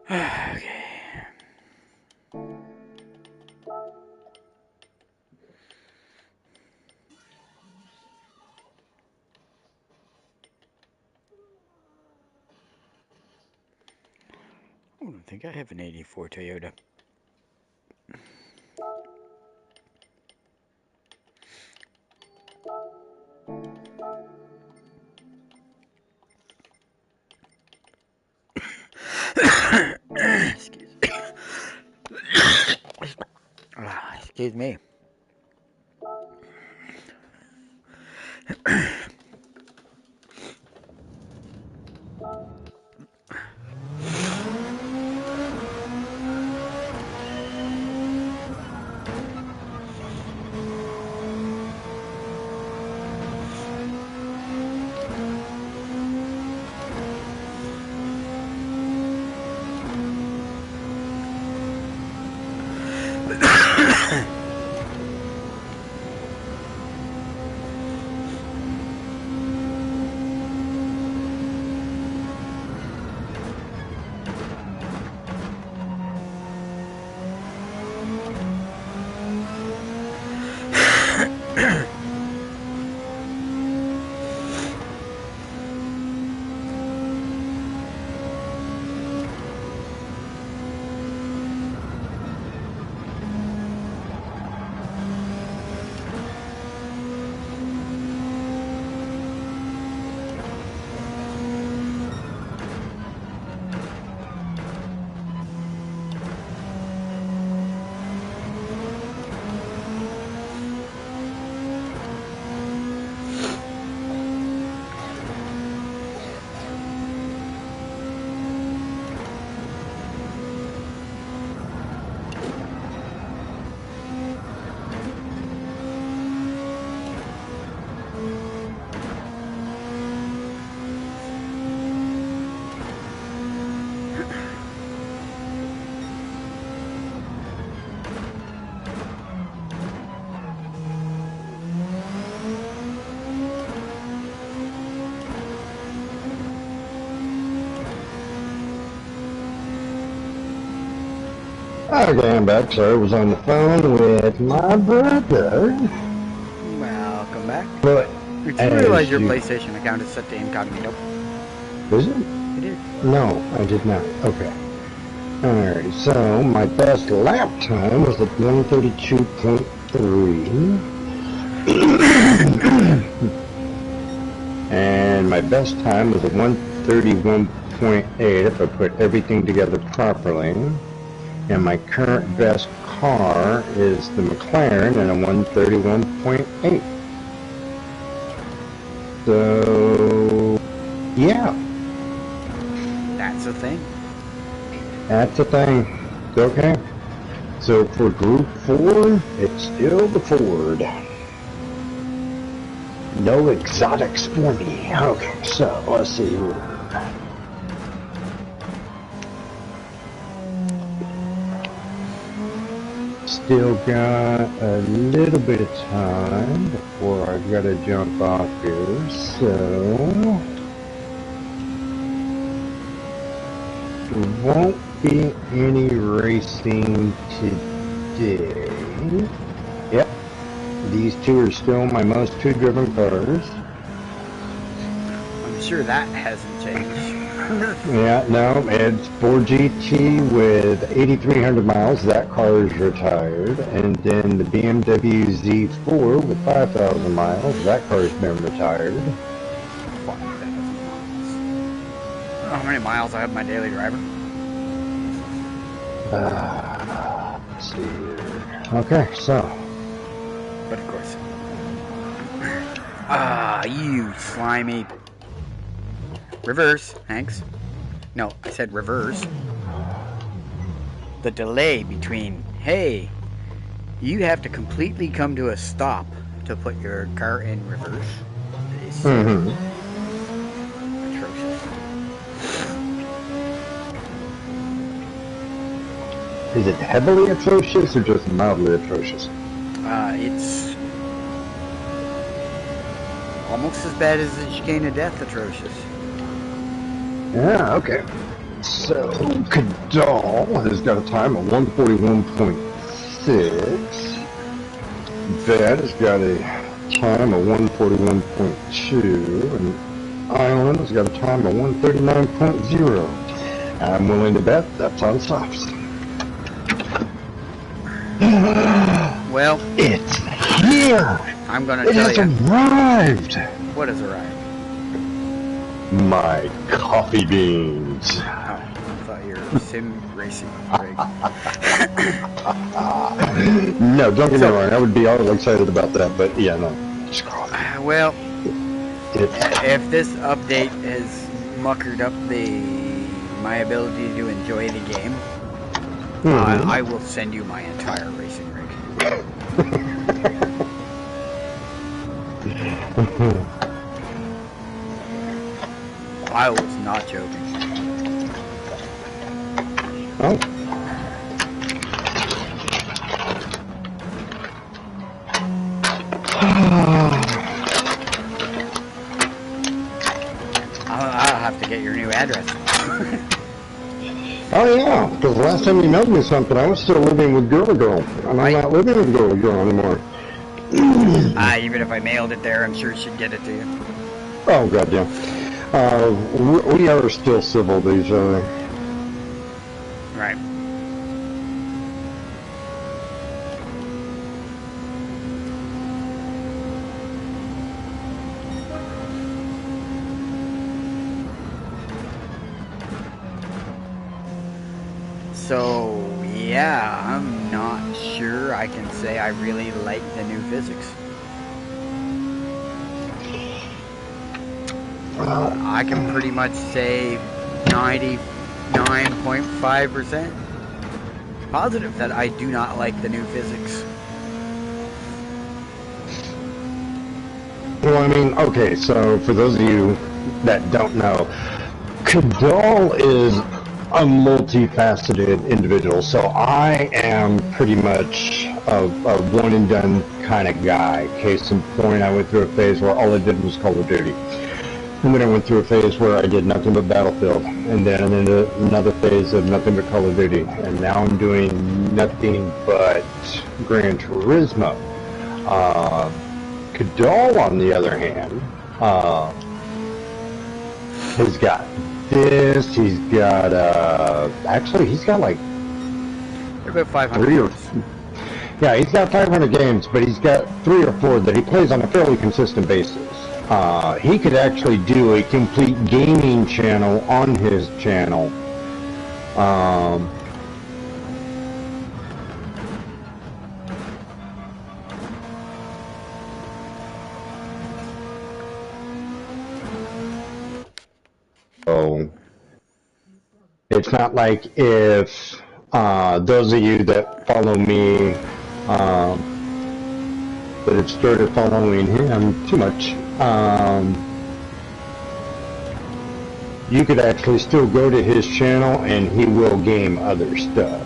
Okay. I don't think I have an 84 Toyota. Excuse me. Excuse me. Okay, I'm back. Sorry, I was on the phone with my brother. Welcome back. But Did you realize your PlayStation account is set to incognito? is it? It is. No, I did not. Okay. Alright, so my best lap time was at 132.3. And my best time was at 131.8 if I put everything together properly. And my current best car is the McLaren at a 131.8. So, yeah. That's a thing. That's the thing. Okay. So for Group 4, it's still the Ford. No exotics for me. Okay, so let's see here. Still got a little bit of time before I've got to jump off here, so there won't be any racing today. Yep, These two are still my most driven cars. I'm sure that hasn't changed. Yeah, no, it's 4GT with 8,300 miles. That car is retired. And then the BMW Z4 with 5,000 miles. That car's been retired. 5,000 miles. How many miles I have my daily driver? Let's see here. Okay, so. But of course. You slimy. Reverse, Hanks. No, I said reverse. The delay between, hey, you have to completely come to a stop to put your car in reverse is atrocious. Is it heavily atrocious or just mildly atrocious? It's almost as bad as the chicane of death atrocious. Yeah, okay. So, Cadal has got a time of 141.6. That has got a time of 141.2. And Island has got a time of 139.0. I'm willing to bet that's on softs. Well, it's here! I'm gonna tell you. It has arrived! What has arrived? My coffee beans. Oh, I thought you were sim racing rig. No, don't get me wrong. I would be all excited about that, but yeah, no. Well, if this update has muckered up my ability to enjoy the game, I will send you my entire racing rig. I was not joking. Oh. I'll have to get your new address. Oh yeah, because the last time you mailed me something, I was still living with Girl. And I'm not living with Girl anymore. Even if I mailed it there, I'm sure she'd get it to you. Oh, God, yeah. We are still civil to each other. Right. So, yeah, I'm not sure I can say I really like the new physics. I can pretty much say 99.5% positive that I do not like the new physics. Well, I mean, okay, so for those of you that don't know, Cadal is a multifaceted individual, so I am pretty much a one and done kind of guy. Case in point, I went through a phase where all I did was Call of Duty. And then I went through a phase where I did nothing but Battlefield, and then another phase of nothing but Call of Duty, and now I'm doing nothing but Gran Turismo. Cadal, on the other hand, has got this, he's got, actually, he's got like... About 500 Yeah, he's got 500 games, but he's got 3 or 4 that he plays on a fairly consistent basis. He could actually do a complete gaming channel on his channel. So it's not like if those of you that follow me that have started following him too much, you could actually still go to his channel and he will game other stuff.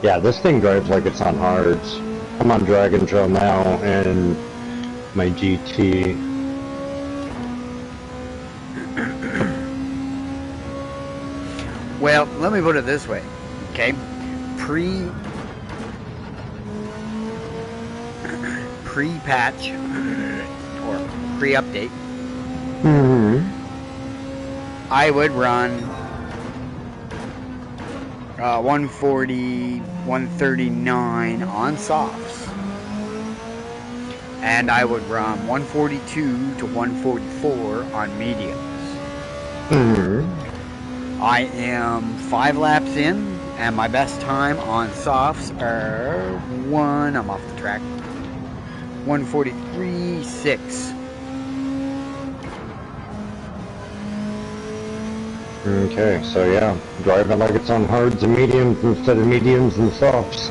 Yeah, this thing drives like it's on hards. I'm on Dragon Trail now and my GT. Well, let me put it this way, okay? Pre-patch or pre-update, I would run 140, 139 on softs, and I would run 142 to 144 on mediums. I am 5 laps in, and my best time on softs are I'm off the track, 143.6. Okay, so yeah, drive it like it's on hards and mediums instead of mediums and softs.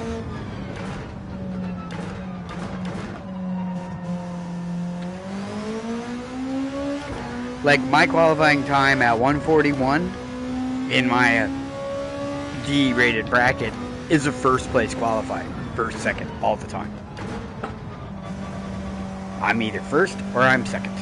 Like my qualifying time at 141 in my D-rated bracket is a first place qualifying, first, second, all the time. I'm either first or I'm second.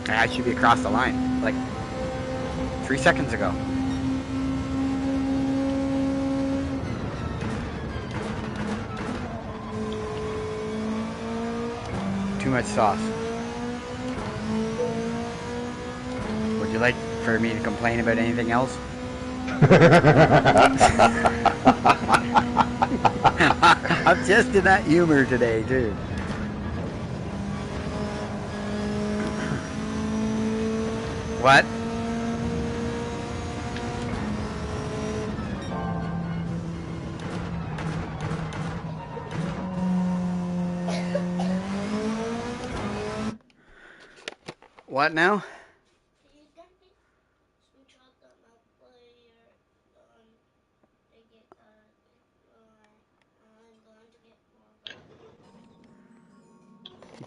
I should be across the line, like 3 seconds ago. Too much sauce. Would you like for me to complain about anything else? I'm just in that humor today, too. What? What now?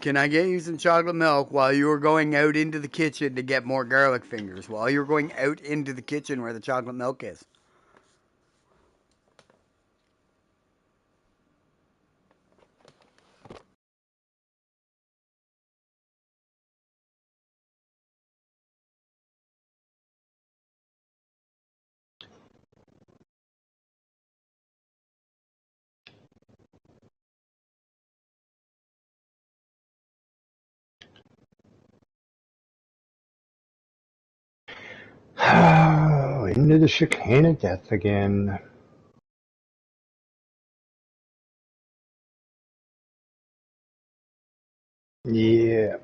Can I get you some chocolate milk while you were going out into the kitchen to get more garlic fingers? While you're going out into the kitchen where the chocolate milk is. Into the chicane of death again. Yeah.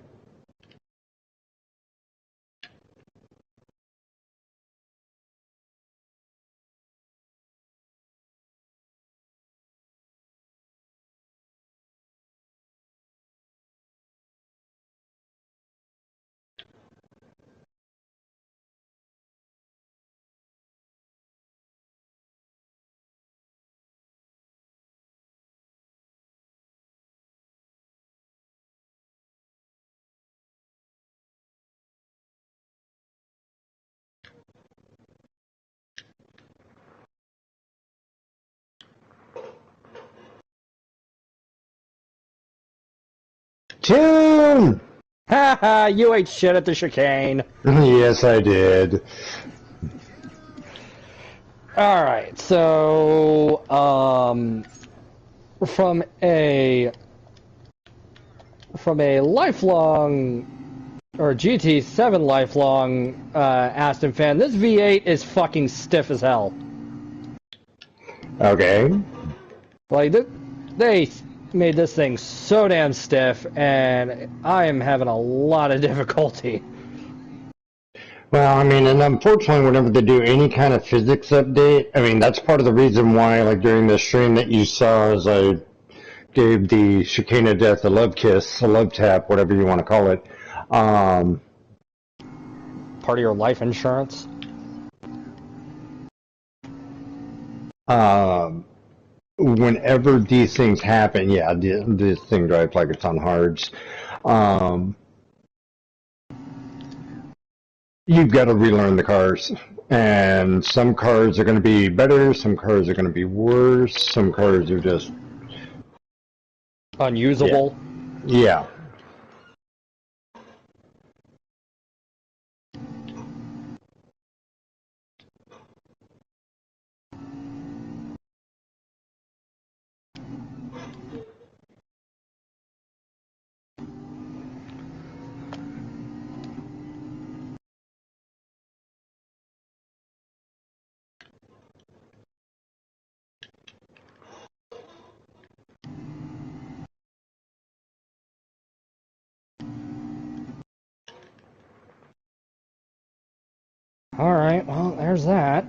Tune! Ha you ate shit at the chicane. Yes, I did. Alright, so, from a lifelong, or GT7 lifelong, Aston fan, this V8 is fucking stiff as hell. Okay. Like, they made this thing so damn stiff, and I am having a lot of difficulty. Well, I mean, and unfortunately, whenever they do any kind of physics update, I mean, that's part of the reason why, like, during the stream that you saw, as I gave the chicane of death a love kiss, a love tap, whatever you want to call it. Part of your life insurance? Whenever these things happen, yeah, this thing drives like it's on hards. You've got to relearn the cars. And some cars are going to be better, some cars are going to be worse, some cars are just... Unusable. Yeah. Alright, well, there's that.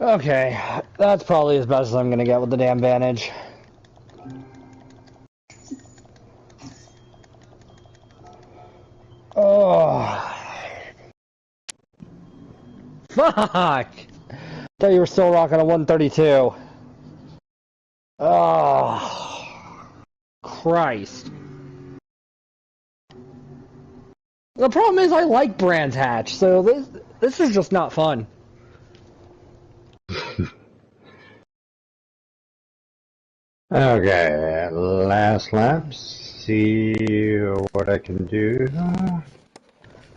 Okay, that's probably as best as I'm gonna get with the damn Vantage. Oh. Fuck! Thought you were still rocking a 132. Oh. Christ. The problem is I like Brands Hatch, so this is just not fun. Okay, last lap. See what I can do.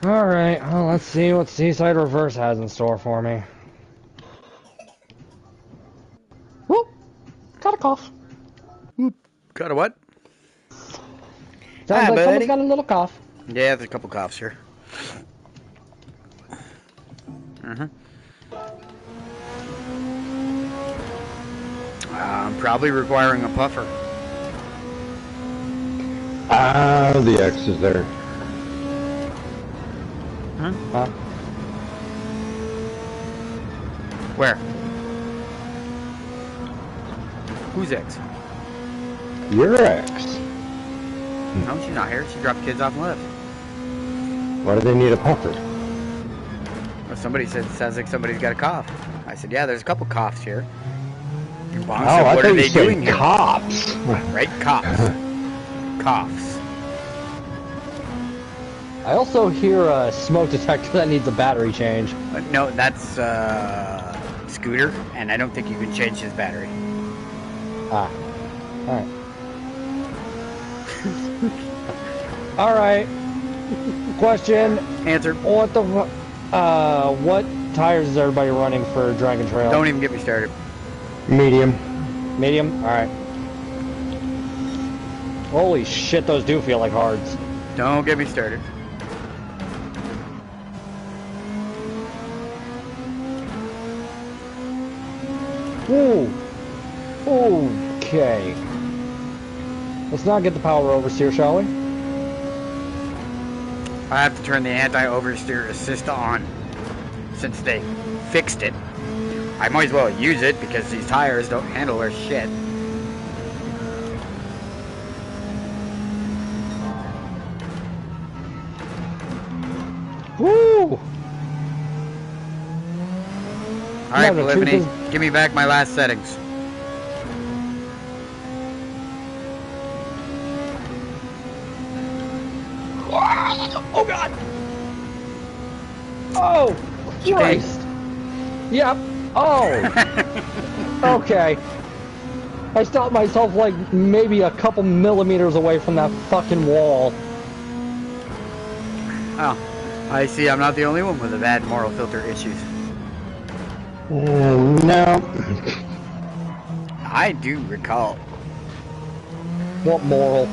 Alright, well, let's see what Seaside Reverse has in store for me. Whoop! Got a cough. Whoop. Got a what? Sounds like someone's got a little cough. Yeah, there's a couple coughs here. I'm probably requiring a puffer. The X is there. Huh? Where? Who's X? Your X. No, she's not here. She dropped kids off and left. Why do they need a puffer? Well, somebody said it sounds like somebody's got a cough. I said, yeah, there's a couple coughs here. And Bong said, I what thought are they you said doing here? cops. Right? Cops. Coughs. I also hear a smoke detector that needs a battery change. No, that's Scooter, and I don't think you can change his battery. Ah. Alright. Alright. Question. Answer. What tires is everybody running for Dragon Trail? Don't even get me started. Medium. Medium? Alright. Holy shit, those do feel like hards. Don't get me started. Ooh. Okay. Let's not get the power oversteer, shall we? I have to turn the anti-oversteer assist on since they fixed it. I might as well use it because these tires don't handle their shit. Woo! Alright, Polyphony, give me back my last settings. Oh god! Oh! Christ! Yep. Oh! Okay. I stopped myself like maybe a couple millimeters away from that fucking wall. Oh, I see I'm not the only one with the bad moral filter issues. No. I do recall. What moral?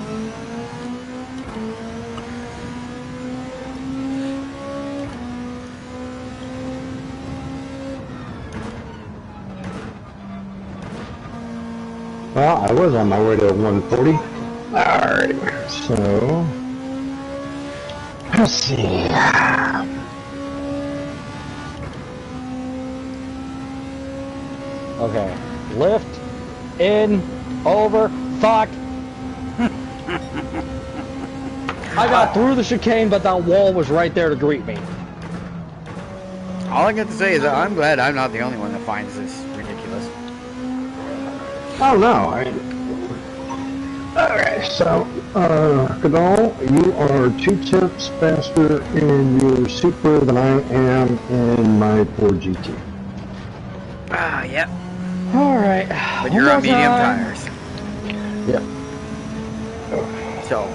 Well, I was on my way to 140. Alright, so... Let's see... Okay. Lift. In. Over. Fuck. I got through the chicane, but that wall was right there to greet me. All I got to say is that I'm glad I'm not the only one that finds this ridiculous. Oh no, Alright, so, Kadal, you are 2/10 faster in your Super than I am in my Ford GT. Ah, yep. Alright. But you're on medium tires. Yep. So,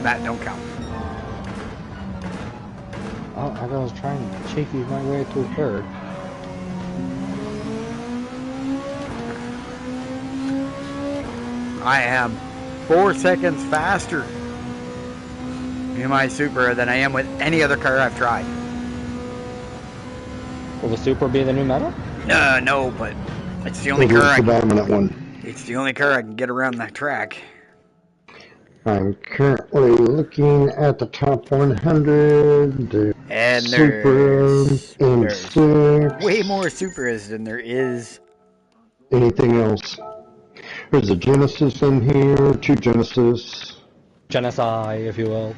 that don't count. Oh, I was trying to cheeky my way to third. I am 4 seconds faster in my Super than I am with any other car I've tried. Will the Super be the new metal? No, but it's the only car It's the only car I can get around that track. I'm currently looking at the top 100. The And Super there's M6. way more Supras than there is Anything else? There's a Genesis in here, 2 Genesis. Genocide, if you will.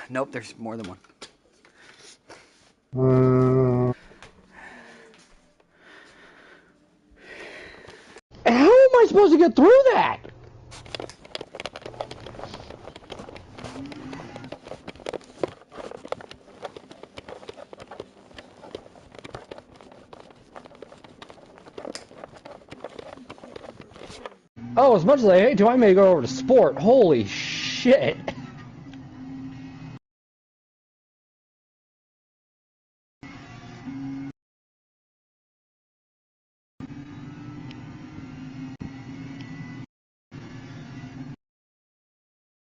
Nope, there's more than one. How am I supposed to get through that? Oh, as much as I hate to, I may go over to sport. Holy shit.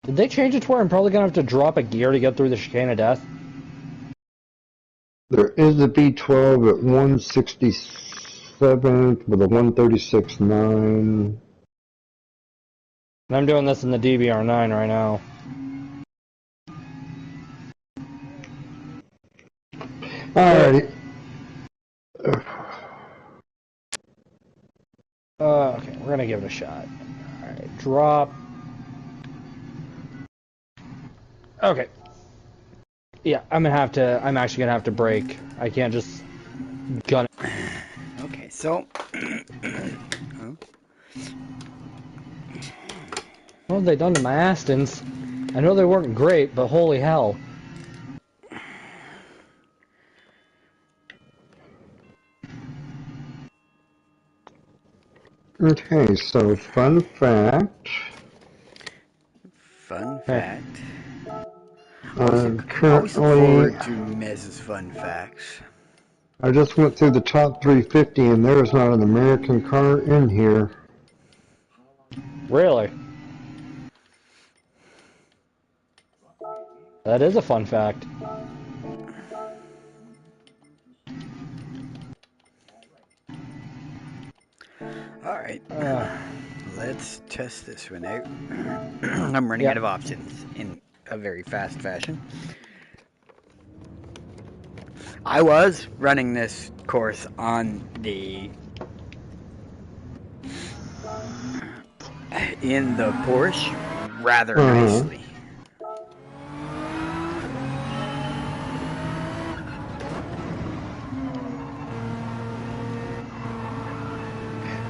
Did they change it to where I'm probably gonna have to drop a gear to get through the chicane of death? There is a B12 at 167 with a 136.9. And I'm doing this in the DBR9 right now. Alrighty. Okay, we're gonna give it a shot. Alright, drop. Okay. Yeah, I'm actually gonna have to brake. I can't just gun it. Okay, so What have they done to my Astons? I know they weren't great, but holy hell. Okay, so fun fact. Fun fact. I always look Currently, forward to Mez's fun facts. I just went through the top 350 and there is not an American car in here. Really? That is a fun fact. Alright, let's test this one out. I'm running out of options in a very fast fashion. I was running this course on in the Porsche rather nicely.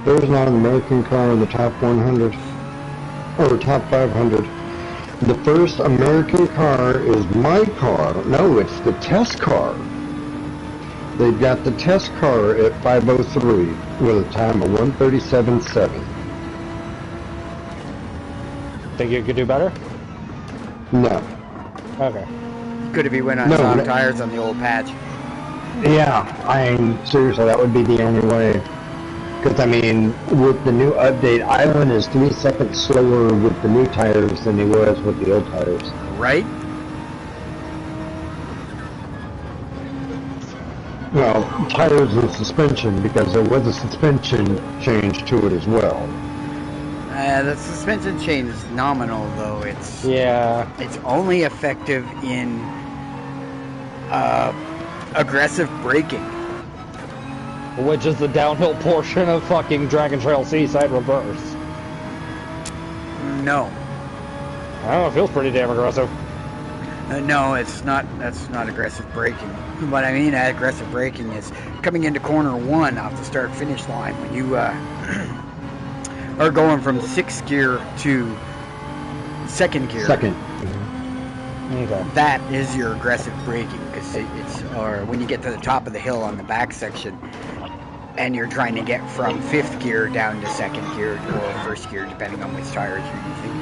There's not an American car in the top 100 or top 500. The first American car is my car. No, it's the test car. They've got the test car at 503 with a time of 137.7. Think you could do better? No. Okay. Could if he went on soft tires on the old patch. Yeah, seriously, that would be the only way. Because, I mean, with the new update, Island is 3 seconds slower with the new tires than he was with the old tires. Right? Well, tires and suspension, because there was a suspension change to it as well. The suspension change is nominal, though. It's only effective in aggressive braking, which is the downhill portion of fucking Dragon Trail Seaside Reverse. No. I don't know, it feels pretty damn aggressive. No, it's not. That's not aggressive braking. What I mean aggressive braking is coming into corner 1 off the start-finish line when you are going from 6th gear to 2nd gear. Second. Okay. That is your aggressive braking, because it's or when you get to the top of the hill on the back section, and you're trying to get from 5th gear down to 2nd gear or 1st gear, depending on which tires you're using.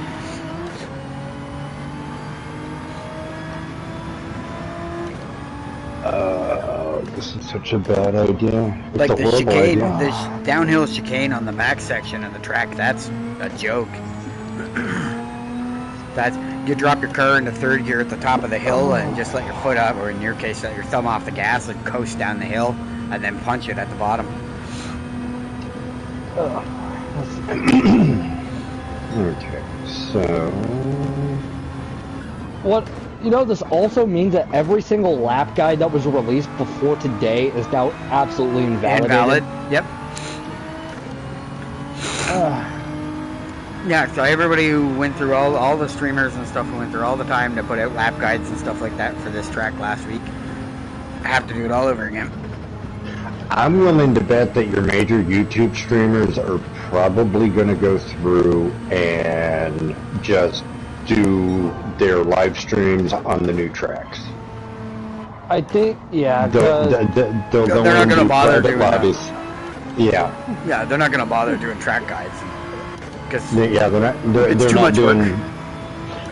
This is such a bad idea. It's Like a the horrible chicane, idea. the downhill chicane on the back section of the track, that's a joke. That's, you drop your car into 3rd gear at the top of the hill and just let your foot up, or in your case, let your thumb off the gas and coast down the hill, and then punch it at the bottom. Okay, so... What, you know, this also means that every single lap guide that was released before today is now absolutely invalidated. Invalid, yep. Yeah, so everybody who went through all the streamers and stuff who went through all the time to put out lap guides and stuff like that for this track last week, I have to do it all over again. I'm willing to bet that your major YouTube streamers are probably going to go through and just do their live streams on the new tracks. I think, yeah, They're not going to bother doing lobbies. Yeah. Yeah, they're not going to bother doing track guides. Because Yeah, they're not. it's They're too not much doing. work.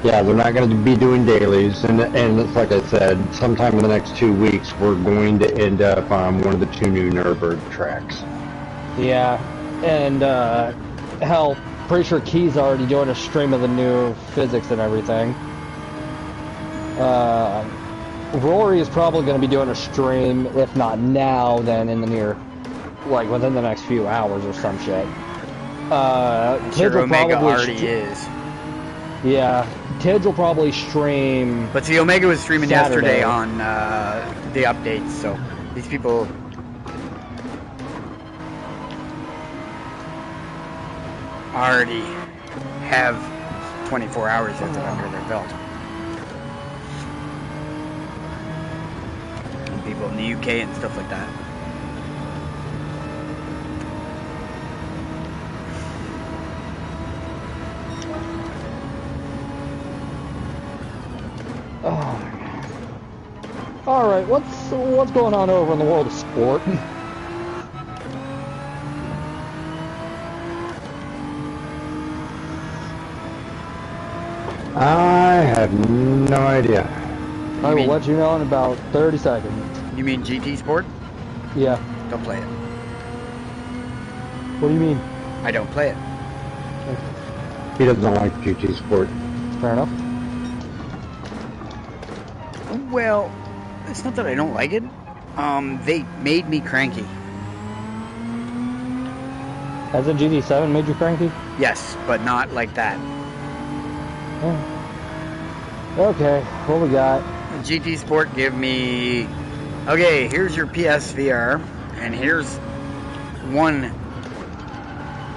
Yeah, they're not going to be doing dailies, and it's like I said, sometime in the next 2 weeks, we're going to end up on one of the 2 new Nürburgring tracks. yeah, and hell, pretty sure Key's already doing a stream of the new physics and everything. Rory is probably going to be doing a stream, if not now, then in the near, like within the next few hours or some shit. Tids will Omega probably already is. Yeah, Tids will probably stream. But see, Omega was streaming Saturday. yesterday on the updates, so these people already have 24 hours of it under their belt. And people in the UK and stuff like that. Oh my god. Alright, what's going on over in the world of sport? I have no idea. I will let you know in about 30 seconds. You mean GT Sport? Yeah. Don't play it. What do you mean? I don't play it. He doesn't like GT Sport. Fair enough. Well, it's not that I don't like it. They made me cranky. Has a GT7 made you cranky? Yes, but not like that. Yeah. Okay, what we got? GT Sport give me, okay, here's your PSVR, and here's one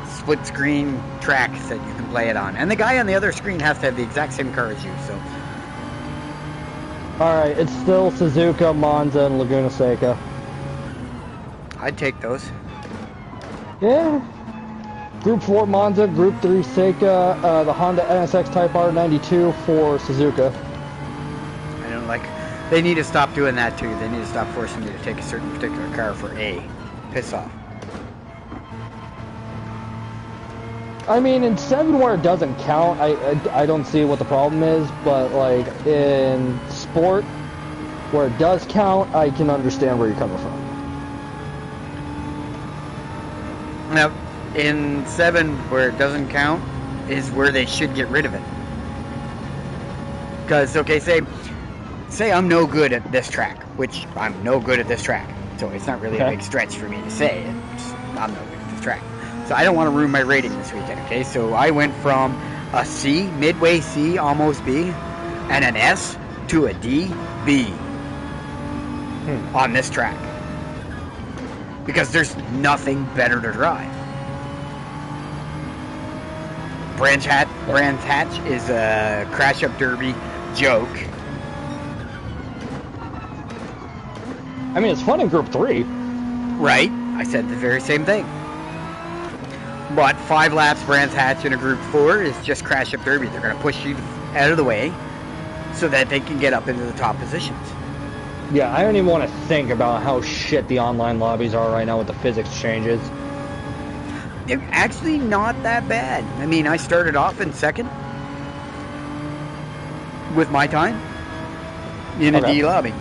split screen track that you can play it on. And the guy on the other screen has to have the exact same car as you, so. Alright, it's still Suzuka, Monza, and Laguna Seca. I'd take those. Yeah. Group 4 Monza, Group 3 Seca, the Honda NSX Type R92 for Suzuka. I don't like, they need to stop doing that too. They need to stop forcing you to take a certain particular car for A. Piss off. I mean, in 7 where it doesn't count, I don't see what the problem is, but like in sport where it does count, I can understand where you're coming from. Now, in 7 where it doesn't count is where they should get rid of it. Because, okay, say I'm no good at this track, which I'm no good at this track, so it's not really a big stretch for me to say I'm no good at this track. So I don't want to ruin my rating this weekend, okay? So I went from a C, midway C, almost B, and an S to a D, B on this track. Because there's nothing better to drive. Brands Hatch is a crash-up derby joke. I mean, it's fun in Group 3. Right? I said the very same thing. But 5 laps Brands Hatch in a Group 4 is just crash up derby. They're going to push you out of the way so that they can get up into the top positions. Yeah, I don't even want to think about how shit the online lobbies are right now with the physics changes. They're actually not that bad. I mean, I started off in second with my time in a D lobby.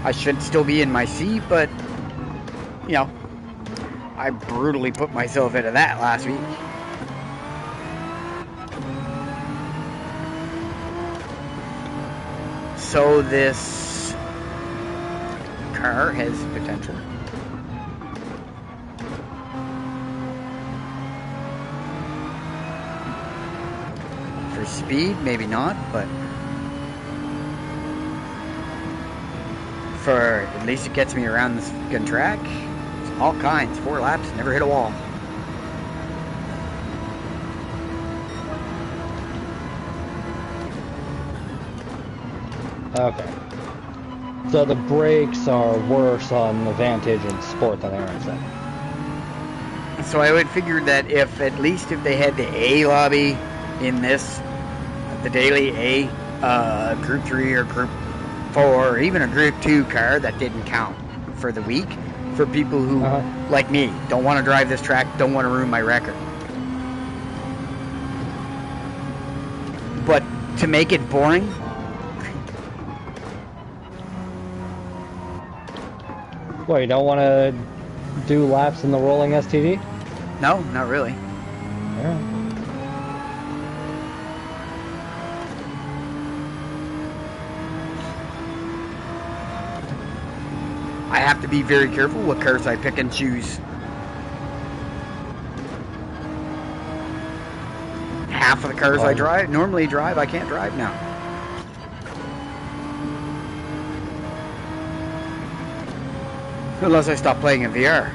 I should still be in my C, but, you know, I brutally put myself into that last week. So this car has potential. For speed, maybe not, but for at least it gets me around this fucking track. It's all kinds. 4 laps, never hit a wall. Okay. So the brakes are worse on the Vantage and Sport than they are in 7. So I would figure that if they had the A lobby in this, the daily A, Group 3 or Group 4, or even a Group 2 car that didn't count for the week, for people who, like me, don't want to drive this track, don't want to ruin my record. But to make it boring, What, you don't want to do laps in the rolling STD? no, not really. Yeah. I have to be very careful what cars I pick and choose. Half of the cars I normally drive, I can't drive now. Unless I stop playing in VR.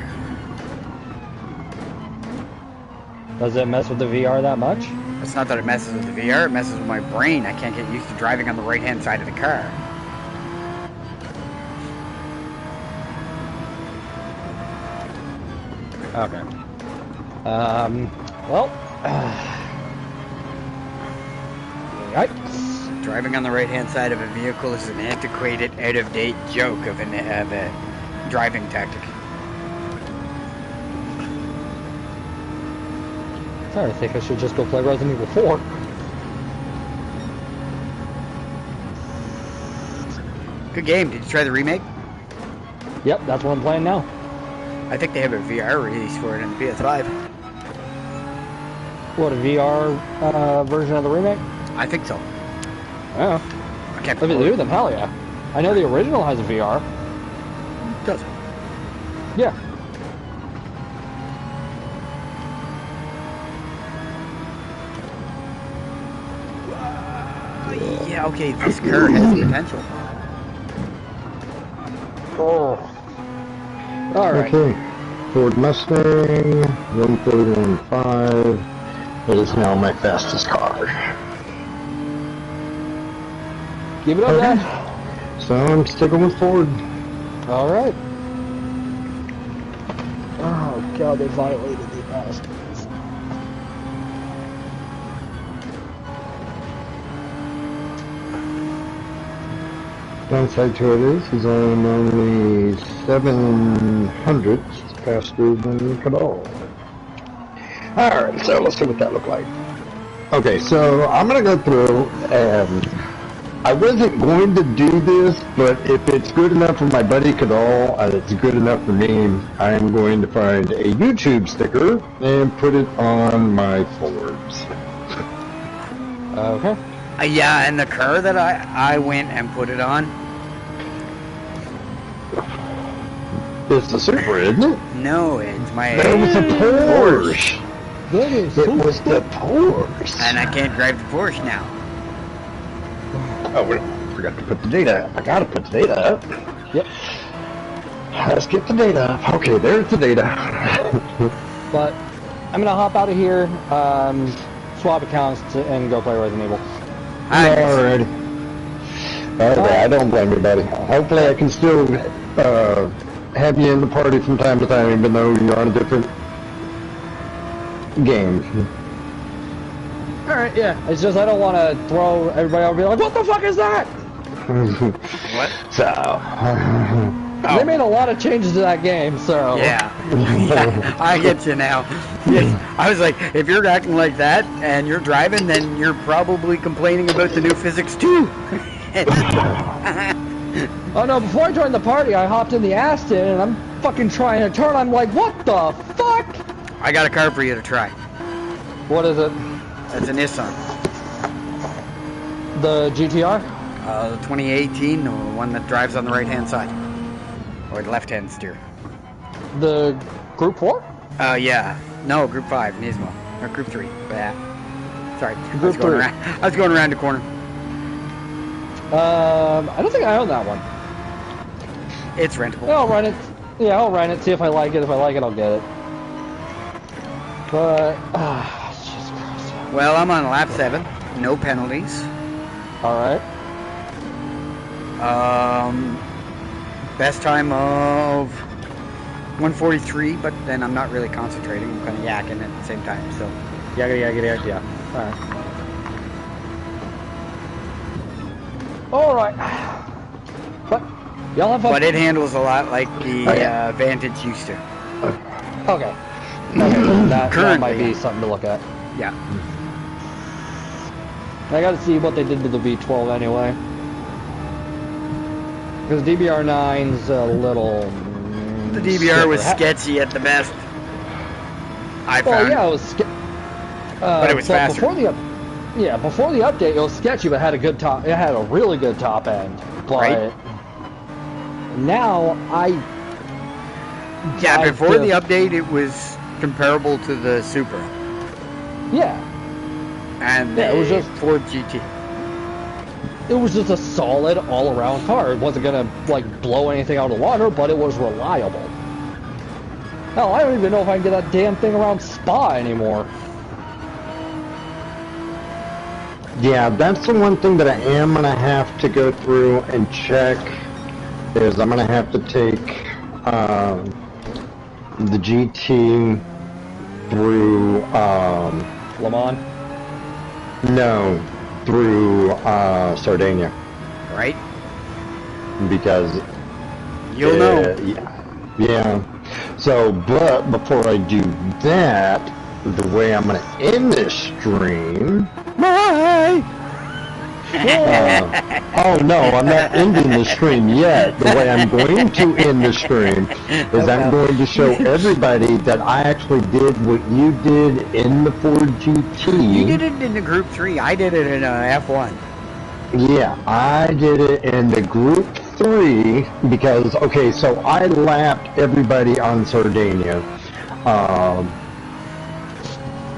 Does it mess with the VR that much? It's not that it messes with the VR, it messes with my brain. I can't get used to driving on the right-hand side of the car. Okay. Well. Yikes. Driving on the right-hand side of a vehicle is an antiquated, out-of-date joke of a driving tactic. I think I should just go play Resident Evil 4. Good game. Did you try the remake? Yep, that's what I'm playing now. I think they have a VR release for it in the PS5. What, a VR version of the remake? I think so. Yeah. I can't If they do, then hell yeah. I know the original has a VR. Does it? Yeah. Yeah, okay, this car has potential. Oh. Alright. Okay. Ford Mustang, 131.5. It is now my fastest car. Keep it up, man. So I'm sticking with Ford. Alright. Oh god, they violated the bastards. Downside to it is I'm only 700 faster than Cadal. Alright, so let's see what that looked like. Okay, so I'm going to go through, and I wasn't going to do this, but if it's good enough for my buddy Cadal, and it's good enough for me, I'm going to find a YouTube sticker and put it on my Fords. Okay. Yeah, and the car that I went and put it on. It's the Supra, isn't it? No, it's my. It was a Porsche. That is It was the Porsche. And I can't drive the Porsche now. Oh, we forgot to put the data up. I gotta put the data up. Yep. Let's get the data up. Okay, there's the data. But I'm gonna hop out of here, swap accounts, and go play Resident Evil. Alrighty. Okay, I don't blame you, buddy. Hopefully I can still have you in the party from time to time, even though you're on a different game. Alright, yeah. It's just I don't want to throw everybody out and be like, what the fuck is that? What? So... They made a lot of changes to that game, so... Yeah. Yeah, I get you now. Yeah, I was like, if you're acting like that and you're driving, then you're probably complaining about the new physics too. Oh no, before I joined the party, I hopped in the Aston and I'm fucking trying to turn. I'm like, what the fuck? I got a car for you to try. What is it? It's a Nissan. The GTR? The 2018, the one that drives on the right-hand side. Or the left-hand steer. The Group 4? Yeah. No, Group 5, Nismo. Or Group 3. Yeah. Sorry. Group 3. I was going around the corner. I don't think I own that one. It's rentable. Yeah, I'll rent it. Yeah, I'll rent it, see if I like it. If I like it, I'll get it. But, Jesus Christ. Well, I'm on lap 7. No penalties. Alright. Best time of 1:43, but then I'm not really concentrating. I'm kind of yakking at the same time, so yeah. Alright. But, y'all have fun. But it handles a lot like the Vantage used to. Okay. That might be something to look at. Yeah. I gotta see what they did to the V12 anyway. Because DBR9's a little... The DBR was sketchy at the best. I found. Well, yeah, it was but it was faster. Before the update, it was sketchy, but it had a good top. It had a really good top end. But right. Now before the update, it was comparable to the Supra. Yeah. And it was just Ford GT. It was just a solid all-around car. It wasn't gonna like blow anything out of the water, but it was reliable. Hell, I don't even know if I can get that damn thing around Spa anymore. Yeah, that's the one thing that I am going to have to go through and check, is I'm going to have to take the GT through... Le Mans? No, through Sardinia. Right? Because... You'll know. Yeah. So, but before I do that, the way I'm going to end this stream... Bye! Oh no, I'm not ending the stream yet. The way I'm going to end the stream is I'm going to show everybody that I actually did what you did in the Ford GT. You did it in the Group 3. I did it in F1. Yeah, I did it in the Group 3 because, okay, so I lapped everybody on Sardinia.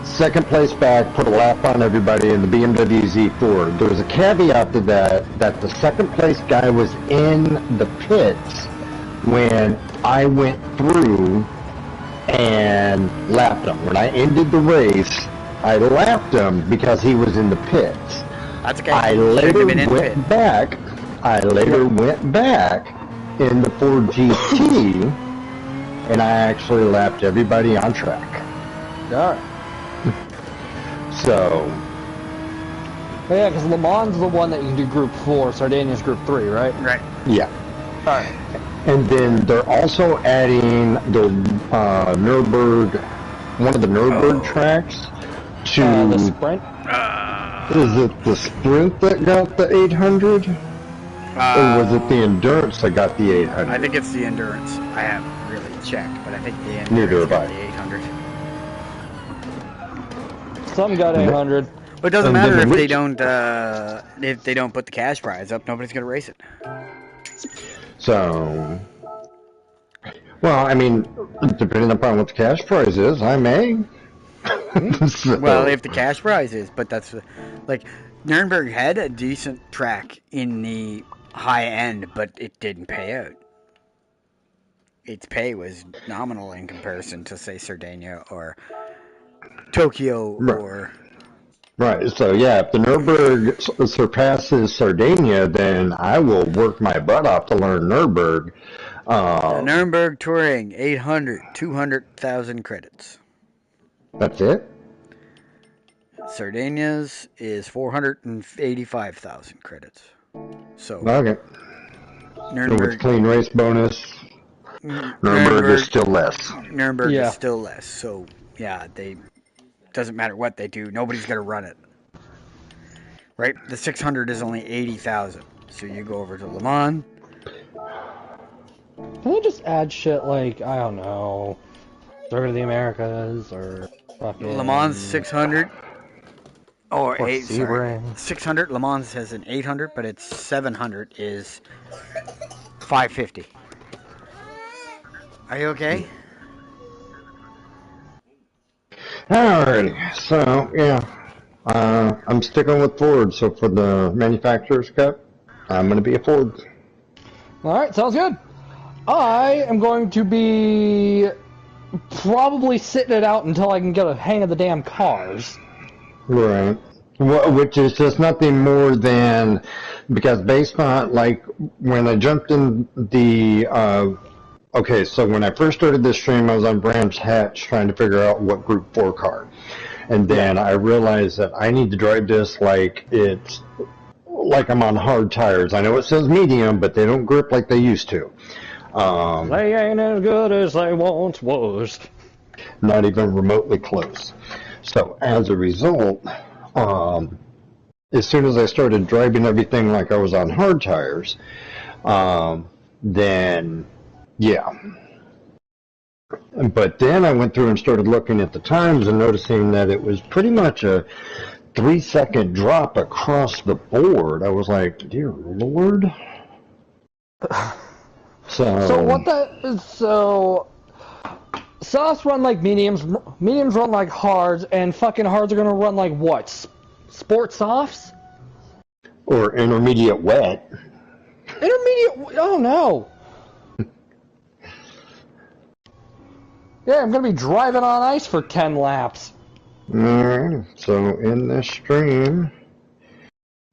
Second place back, put a lap on everybody in the BMW Z4. There was a caveat to that the second place guy was in the pits when I went through and lapped him. When I ended the race, I lapped him because he was in the pits. That's okay. I later went back in the Ford GT and I actually lapped everybody on track. Alright. So... Yeah, because Le Mans is the one that you can do Group 4, Sardinia's Group 3, right? Right. Yeah. Alright. And then they're also adding the Nürburgring, one of the Nürburgring tracks to... the Sprint? Is it the Sprint that got the 800? Or was it the Endurance that got the 800? I think it's the Endurance. I haven't really checked, but I think the Endurance Neither got have I. the 800. Some got 800. But it doesn't matter if they don't put the cash prize up. Nobody's gonna race it. So, well, I mean, depending upon what the cash prize is, I may. So, Well, if the cash prize is, but that's like Nürburgring had a decent track in the high end, but it didn't pay out. Its pay was nominal in comparison to, say, Sardinia or Tokyo or Right. So yeah, if the Nürburgring surpasses Sardinia, then I will work my butt off to learn Nürburgring. The Nuremberg Touring, 200,000 credits. That's it? Sardinia's is 485,000 credits. So Okay. And with Nuremberg, clean race bonus, Nürburgring is Nuremberg, still less. Nuremberg is Yeah. still less. So yeah, they doesn't matter what they do, nobody's gonna run it. Right? The 600 is only 80,000. So you go over to Le Mans. Can they just add shit like, I don't know, Circuit of the Americas or fucking... Le Mans 600 or Or 8 sorry. Sebring. 600 Le Mans has an 800, but its 700 is 550. Are you okay? Alrighty. So yeah, I'm sticking with Ford. So for the manufacturer's cup, I'm going to be a Ford. Alright, sounds good. I am going to be probably sitting it out until I can get a hang of the damn cars. Right. Well, which is just nothing more than because based on like when I jumped in the okay, so when I first started this stream, I was on Branch Hatch trying to figure out what Group 4 car, and then I realized that I need to drive this like it's like I'm on hard tires. I know it says medium, but they don't grip like they used to. They ain't as good as they once was. Not even remotely close. So as a result, as soon as I started driving everything like I was on hard tires, then yeah. But then I went through and started looking at the times and noticing that it was pretty much a 3-second drop across the board. I was like, dear Lord. So what the... So... Softs run like mediums run like hards, and fucking hards are gonna run like what? Sport softs? Or intermediate wet. Intermediate... Oh no! Yeah, I'm gonna be driving on ice for 10 laps. Alright, so in this stream,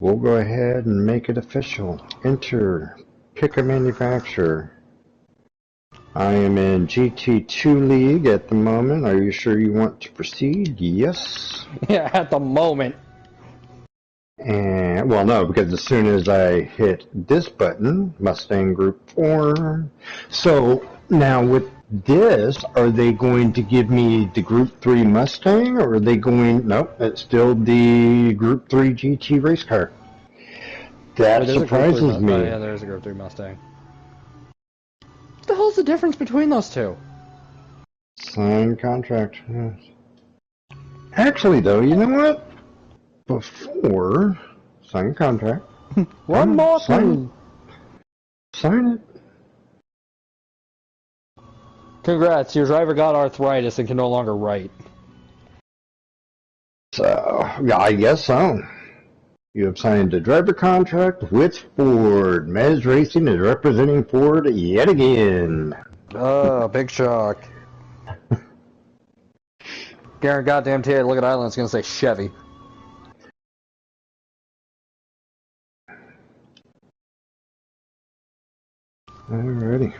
we'll go ahead and make it official. Enter, pick a manufacturer. I am in GT2 League at the moment. Are you sure you want to proceed? Yes. Yeah, at the moment. And, well, no, because as soon as I hit this button, Mustang Group 4. So, now with this, are they going to give me the Group 3 Mustang, or are they going, nope, it's still the Group 3 GT race car. That surprises me. Oh, yeah, there's a Group 3 Mustang. What the hell's the difference between those two? Signed contract. Actually, though, you know what? Before sign contract. One more thing. Sign it. Congrats, your driver got arthritis and can no longer write. So, yeah, I guess so. You have signed a driver contract with Ford. Mez Racing is representing Ford yet again. Oh, big shock. Garen goddamn Ted, look at Island's gonna say Chevy. Alrighty.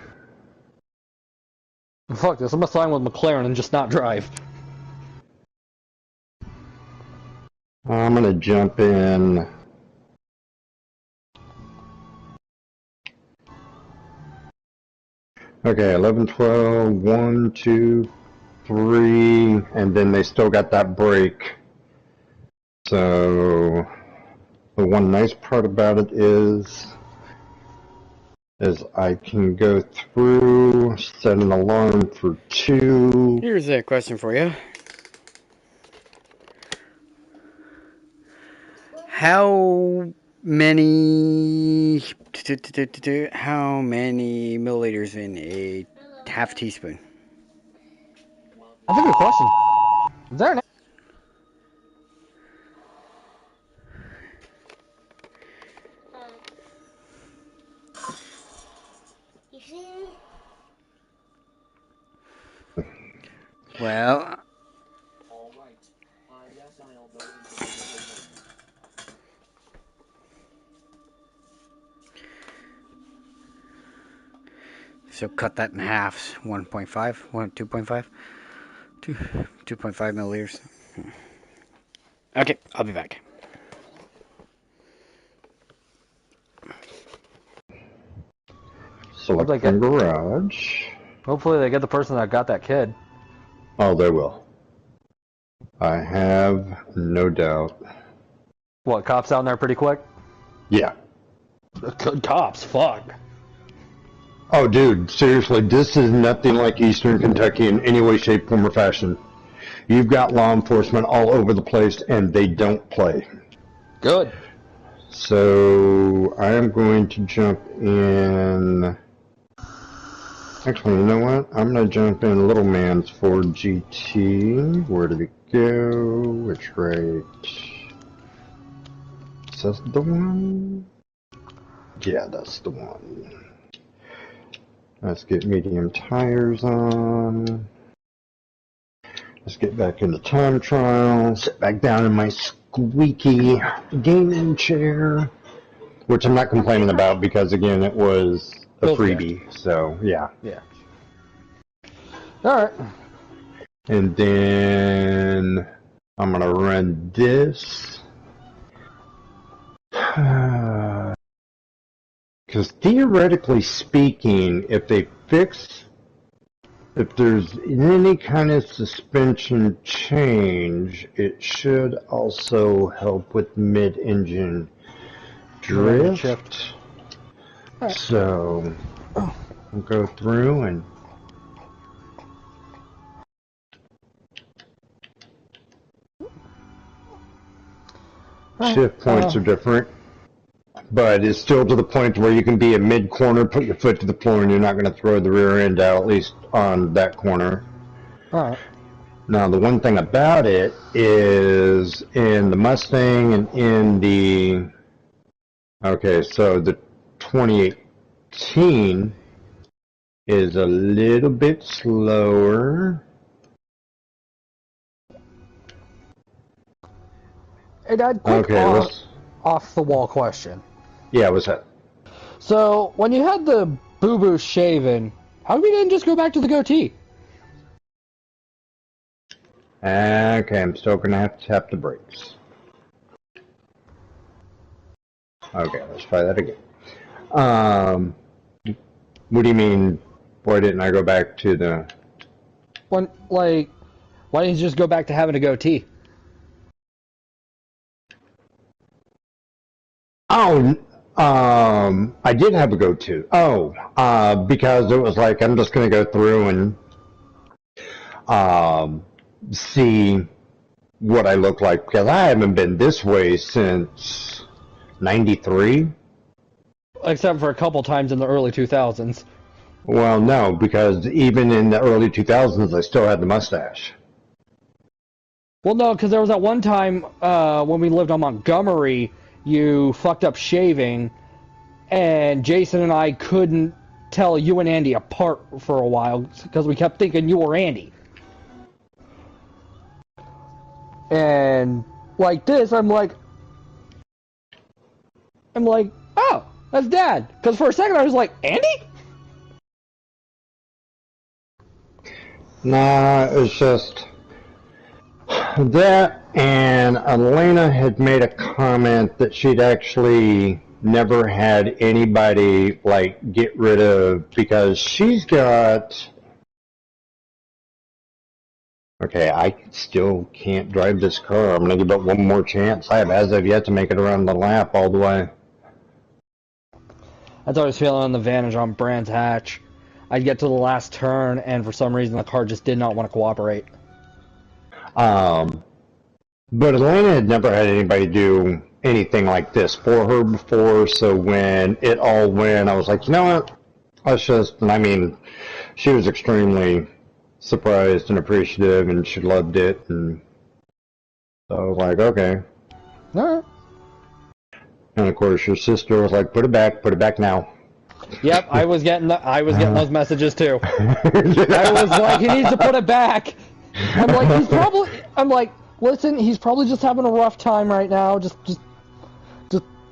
Fuck this, I'm gonna sign with McLaren and just not drive. I'm gonna jump in. Okay, 11, 12, 1, 2, 3, and then they still got that break. So, the one nice part about it is I can go through, set an alarm for 2. Here's a question for you. How many milliliters in a half teaspoon? That's a good question. Is there an... You see? Well, So cut that in half. 1.5, 2.5, 2.5 milliliters. Okay, I'll be back. Select from garage. Hopefully they get the person that got that kid. Oh, they will. I have no doubt. What, cops down there pretty quick? Yeah. Good cops, fuck. Oh, dude, seriously, this is nothing like Eastern Kentucky in any way, shape, form, or fashion. You've got law enforcement all over the place, and they don't play. Good. So, I am going to jump in... Actually, you know what? I'm going to jump in Little Man's Ford GT. Where did it go? It's right... Is that the one? Yeah, that's the one. Let's get medium tires on. Let's get back in the time trial. Sit back down in my squeaky gaming chair, which I'm not complaining about because, again, it was a freebie. So, yeah. Yeah. All right. And then I'm going to run this. Because theoretically speaking, if there's any kind of suspension change, it should also help with mid-engine drift. Right. So, we'll go through and shift points are different. But it's still to the point where you can be a mid-corner, put your foot to the floor, and you're not going to throw the rear end out, at least on that corner. All right. Now, the one thing about it is in the Mustang and in the... Okay, so the 2018 is a little bit slower. Hey, Dad, quick off-the-wall question. Yeah, what's that? So, when you had the boo-boo shaven, how come you didn't just go back to the goatee? Okay, I'm still going to have to tap the brakes. Okay, let's try that again. What do you mean, why didn't I go back to the... Why didn't you just go back to having a goatee? Oh, I did have a go-to. Because it was like, I'm just going to go through and see what I look like. Because I haven't been this way since 93. Except for a couple times in the early 2000s. Well, no, because even in the early 2000s, I still had the mustache. Well, no, because there was that one time when we lived on Montgomery, you fucked up shaving, and Jason and I couldn't tell you and Andy apart for a while because we kept thinking you were Andy. And like this, I'm like, oh, that's Dad. Because for a second I was like, Andy? Nah, it's just that, and Elena had made a comment that she'd actually never had anybody, like, get rid of, because she's got... Okay, I still can't drive this car. I'm going to give it one more chance. I have, as of yet, to make it around the lap all the way. That's what I was feeling on the Vantage on Brands Hatch. I'd get to the last turn, and for some reason the car just did not want to cooperate. But Elena had never had anybody do anything like this for her before, so when it all went, I was like, you know what, let's just, and I mean, she was extremely surprised and appreciative, and she loved it, and so I was like, okay. Alright. And of course, your sister was like, put it back now. Yep, I was getting those messages too. I was like, he needs to put it back. I'm like, listen, he's probably just having a rough time right now. Just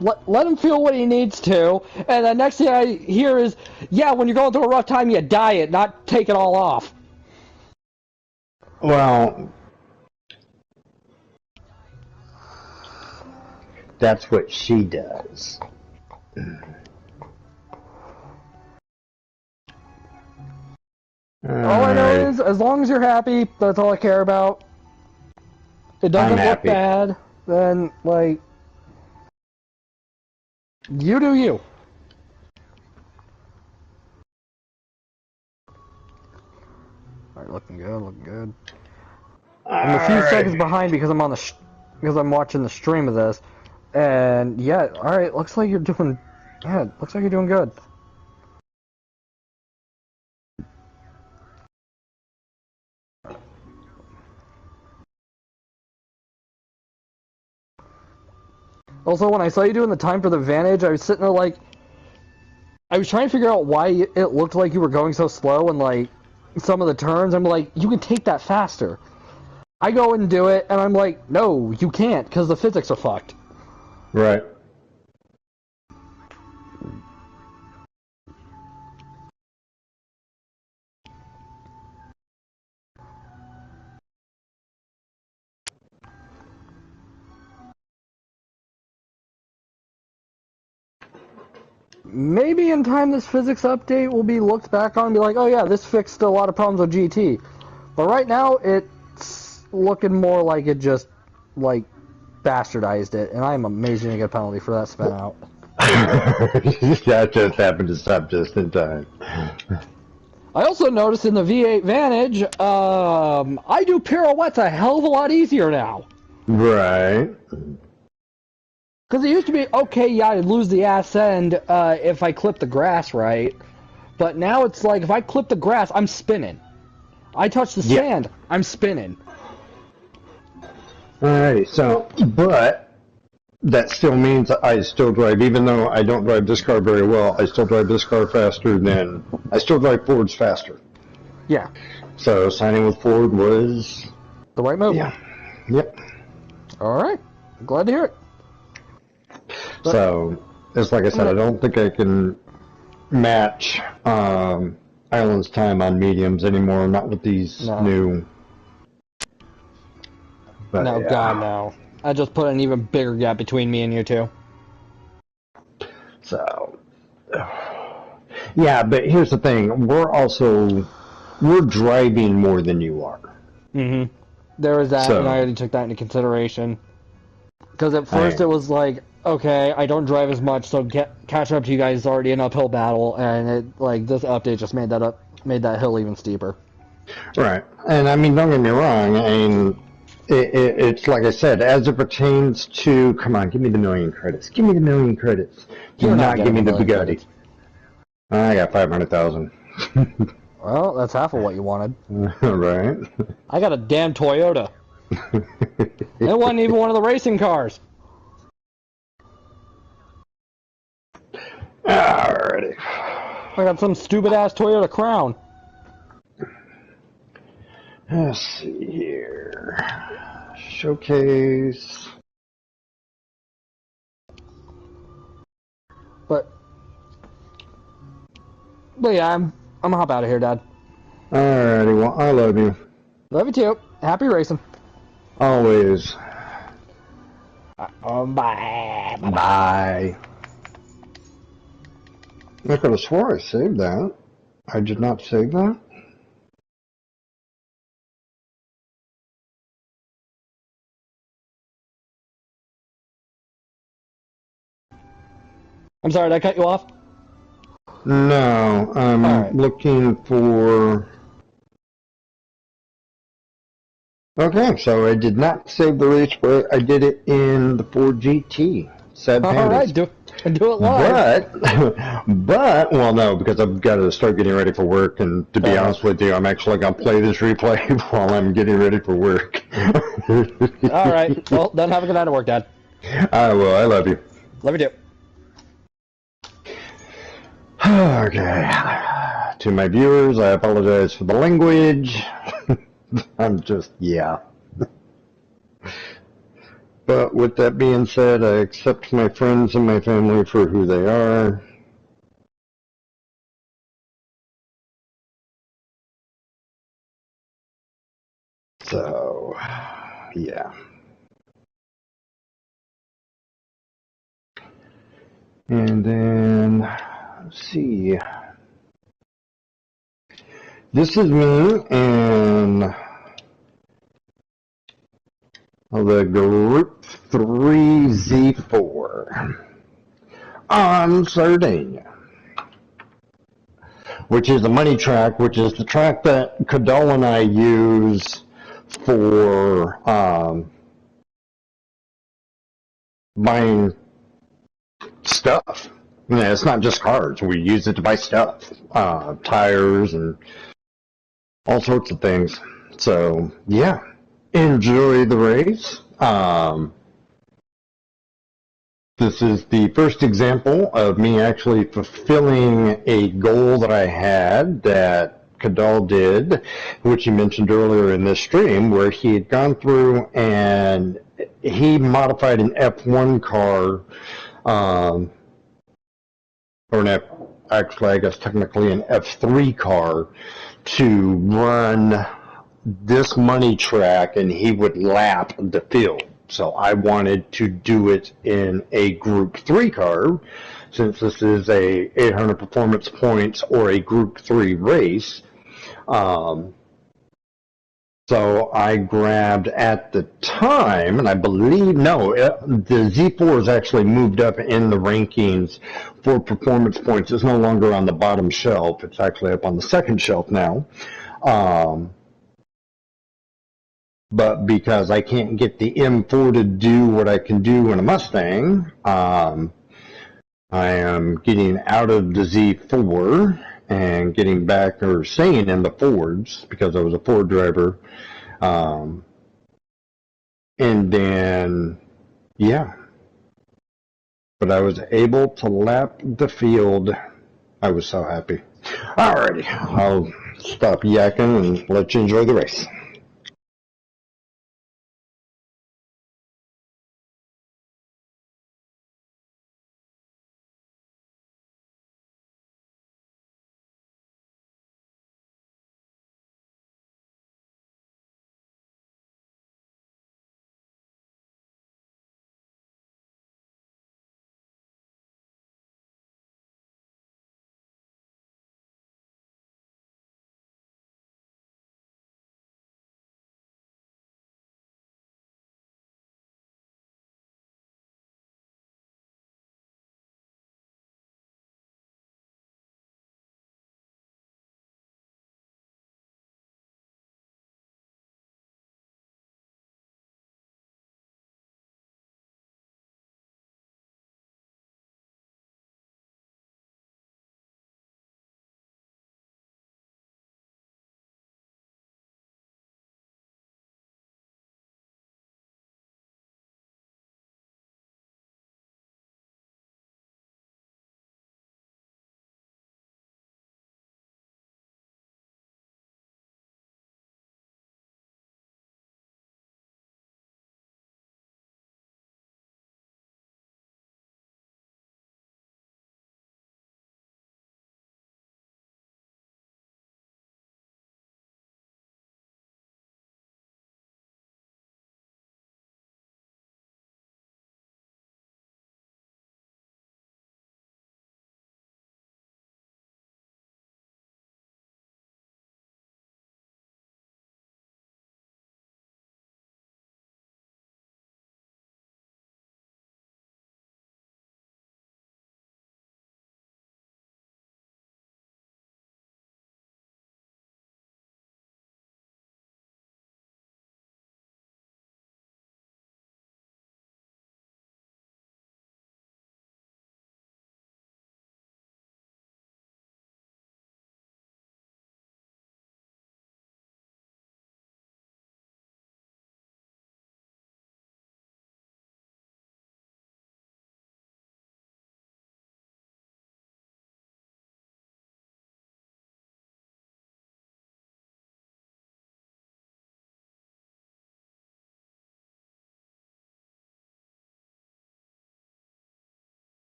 let him feel what he needs to, and the next thing I hear is, yeah, when you're going through a rough time, you diet, not take it all off. Well, that's what she does. All I know is, as long as you're happy, that's all I care about. It doesn't look happy. bad, then, like, you do you. Alright, looking good, looking good. I'm a few seconds behind because I'm on the because I'm watching the stream of this, and yeah, all right, looks like you're doing, yeah, looks like you're doing good. Also, when I saw you doing the time for the Vantage, I was sitting there like, I was trying to figure out why it looked like you were going so slow, and like some of the turns, I'm like, you can take that faster. I go and do it, and I'm like, no, you can't, because the physics are fucked. Right. Maybe in time this physics update will be looked back on and be like, oh yeah, this fixed a lot of problems with GT. But right now, it's looking more like it just, like, bastardized it, and I'm amazed you didn't get a penalty for that spin out. That just happened to stop just in time. I also noticed in the V8 Vantage, I do pirouettes a hell of a lot easier now. Right. Because it used to be, okay, yeah, I'd lose the ass end if I clip the grass right. But now it's like, if I clip the grass, I'm spinning. I touch the sand, I'm spinning. Alrighty, so, but that still means I still drive, even though I don't drive this car very well, I still drive this car faster than, I still drive Fords faster. Yeah. So signing with Ford was... the right move. Yeah. Yep. Alright. Glad to hear it. But, so, it's like I said, I don't think I can match Island's time on mediums anymore, not with these new... But, no, yeah. God, no. I just put an even bigger gap between me and you two. So, yeah, but here's the thing. We're driving more than you are. Mm-hmm. There was that, and I already took that into consideration. Because at first it was like, okay, I don't drive as much, so catch up to you guys is already an uphill battle, and it, like, this update just made that hill even steeper. Right. And I mean, don't get me wrong, I mean, it's like I said, as it pertains to, come on, give me the million credits. Give me the million credits. Do not give me the Bugatti. Credits. I got 500,000. Well, that's half of what you wanted. Right. I got a damn Toyota. It wasn't even one of the racing cars. Alrighty. I got some stupid ass Toyota Crown. Let's see here. Showcase. But yeah, I'm gonna hop out of here, Dad. Alrighty, well, I love you. Love you too. Happy racing. Always. Bye. Bye. I could have swore I saved that. I did not save that. I'm sorry, did I cut you off? No, I'm looking for... Okay, so I did not save the race, but I did it in the Ford GT. Sad pandas. All right, do it live. But, well, no, because I've got to start getting ready for work, and to be honest with you, I'm actually going to play this replay while I'm getting ready for work. All right, well, then have a good night at work, Dad. I will, I love you. Love you too. Okay. To my viewers, I apologize for the language. I'm just, yeah. But with that being said, I accept my friends and my family for who they are. So, yeah. And then, let's see. This is me and the Group 3 Z4 on Sardinia, which is the money track, which is the track that Cadell and I use for buying stuff. Yeah, it's not just cars. We use it to buy stuff, tires and all sorts of things. So, yeah, enjoy the race. This is the first example of me actually fulfilling a goal that I had that Cadell did, which he mentioned earlier in this stream, where he had gone through and he modified an F1 car, or an actually, I guess technically an F3 car, to run this money track, and he would lap the field. So I wanted to do it in a Group 3 car, since this is a 800 performance points or a Group 3 race. So I grabbed at the time, and I believe, no, the Z4 has actually moved up in the rankings for performance points. It's no longer on the bottom shelf. It's actually up on the second shelf now. But because I can't get the M4 to do what I can do in a Mustang, I am getting out of the Z4 and getting back, or staying in the Fords, because I was a Ford driver. And then, yeah. But I was able to lap the field. I was so happy. Alrighty, I'll stop yakking and let you enjoy the race.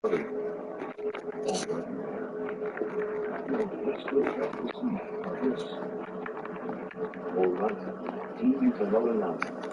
All right. Team to roll announcements.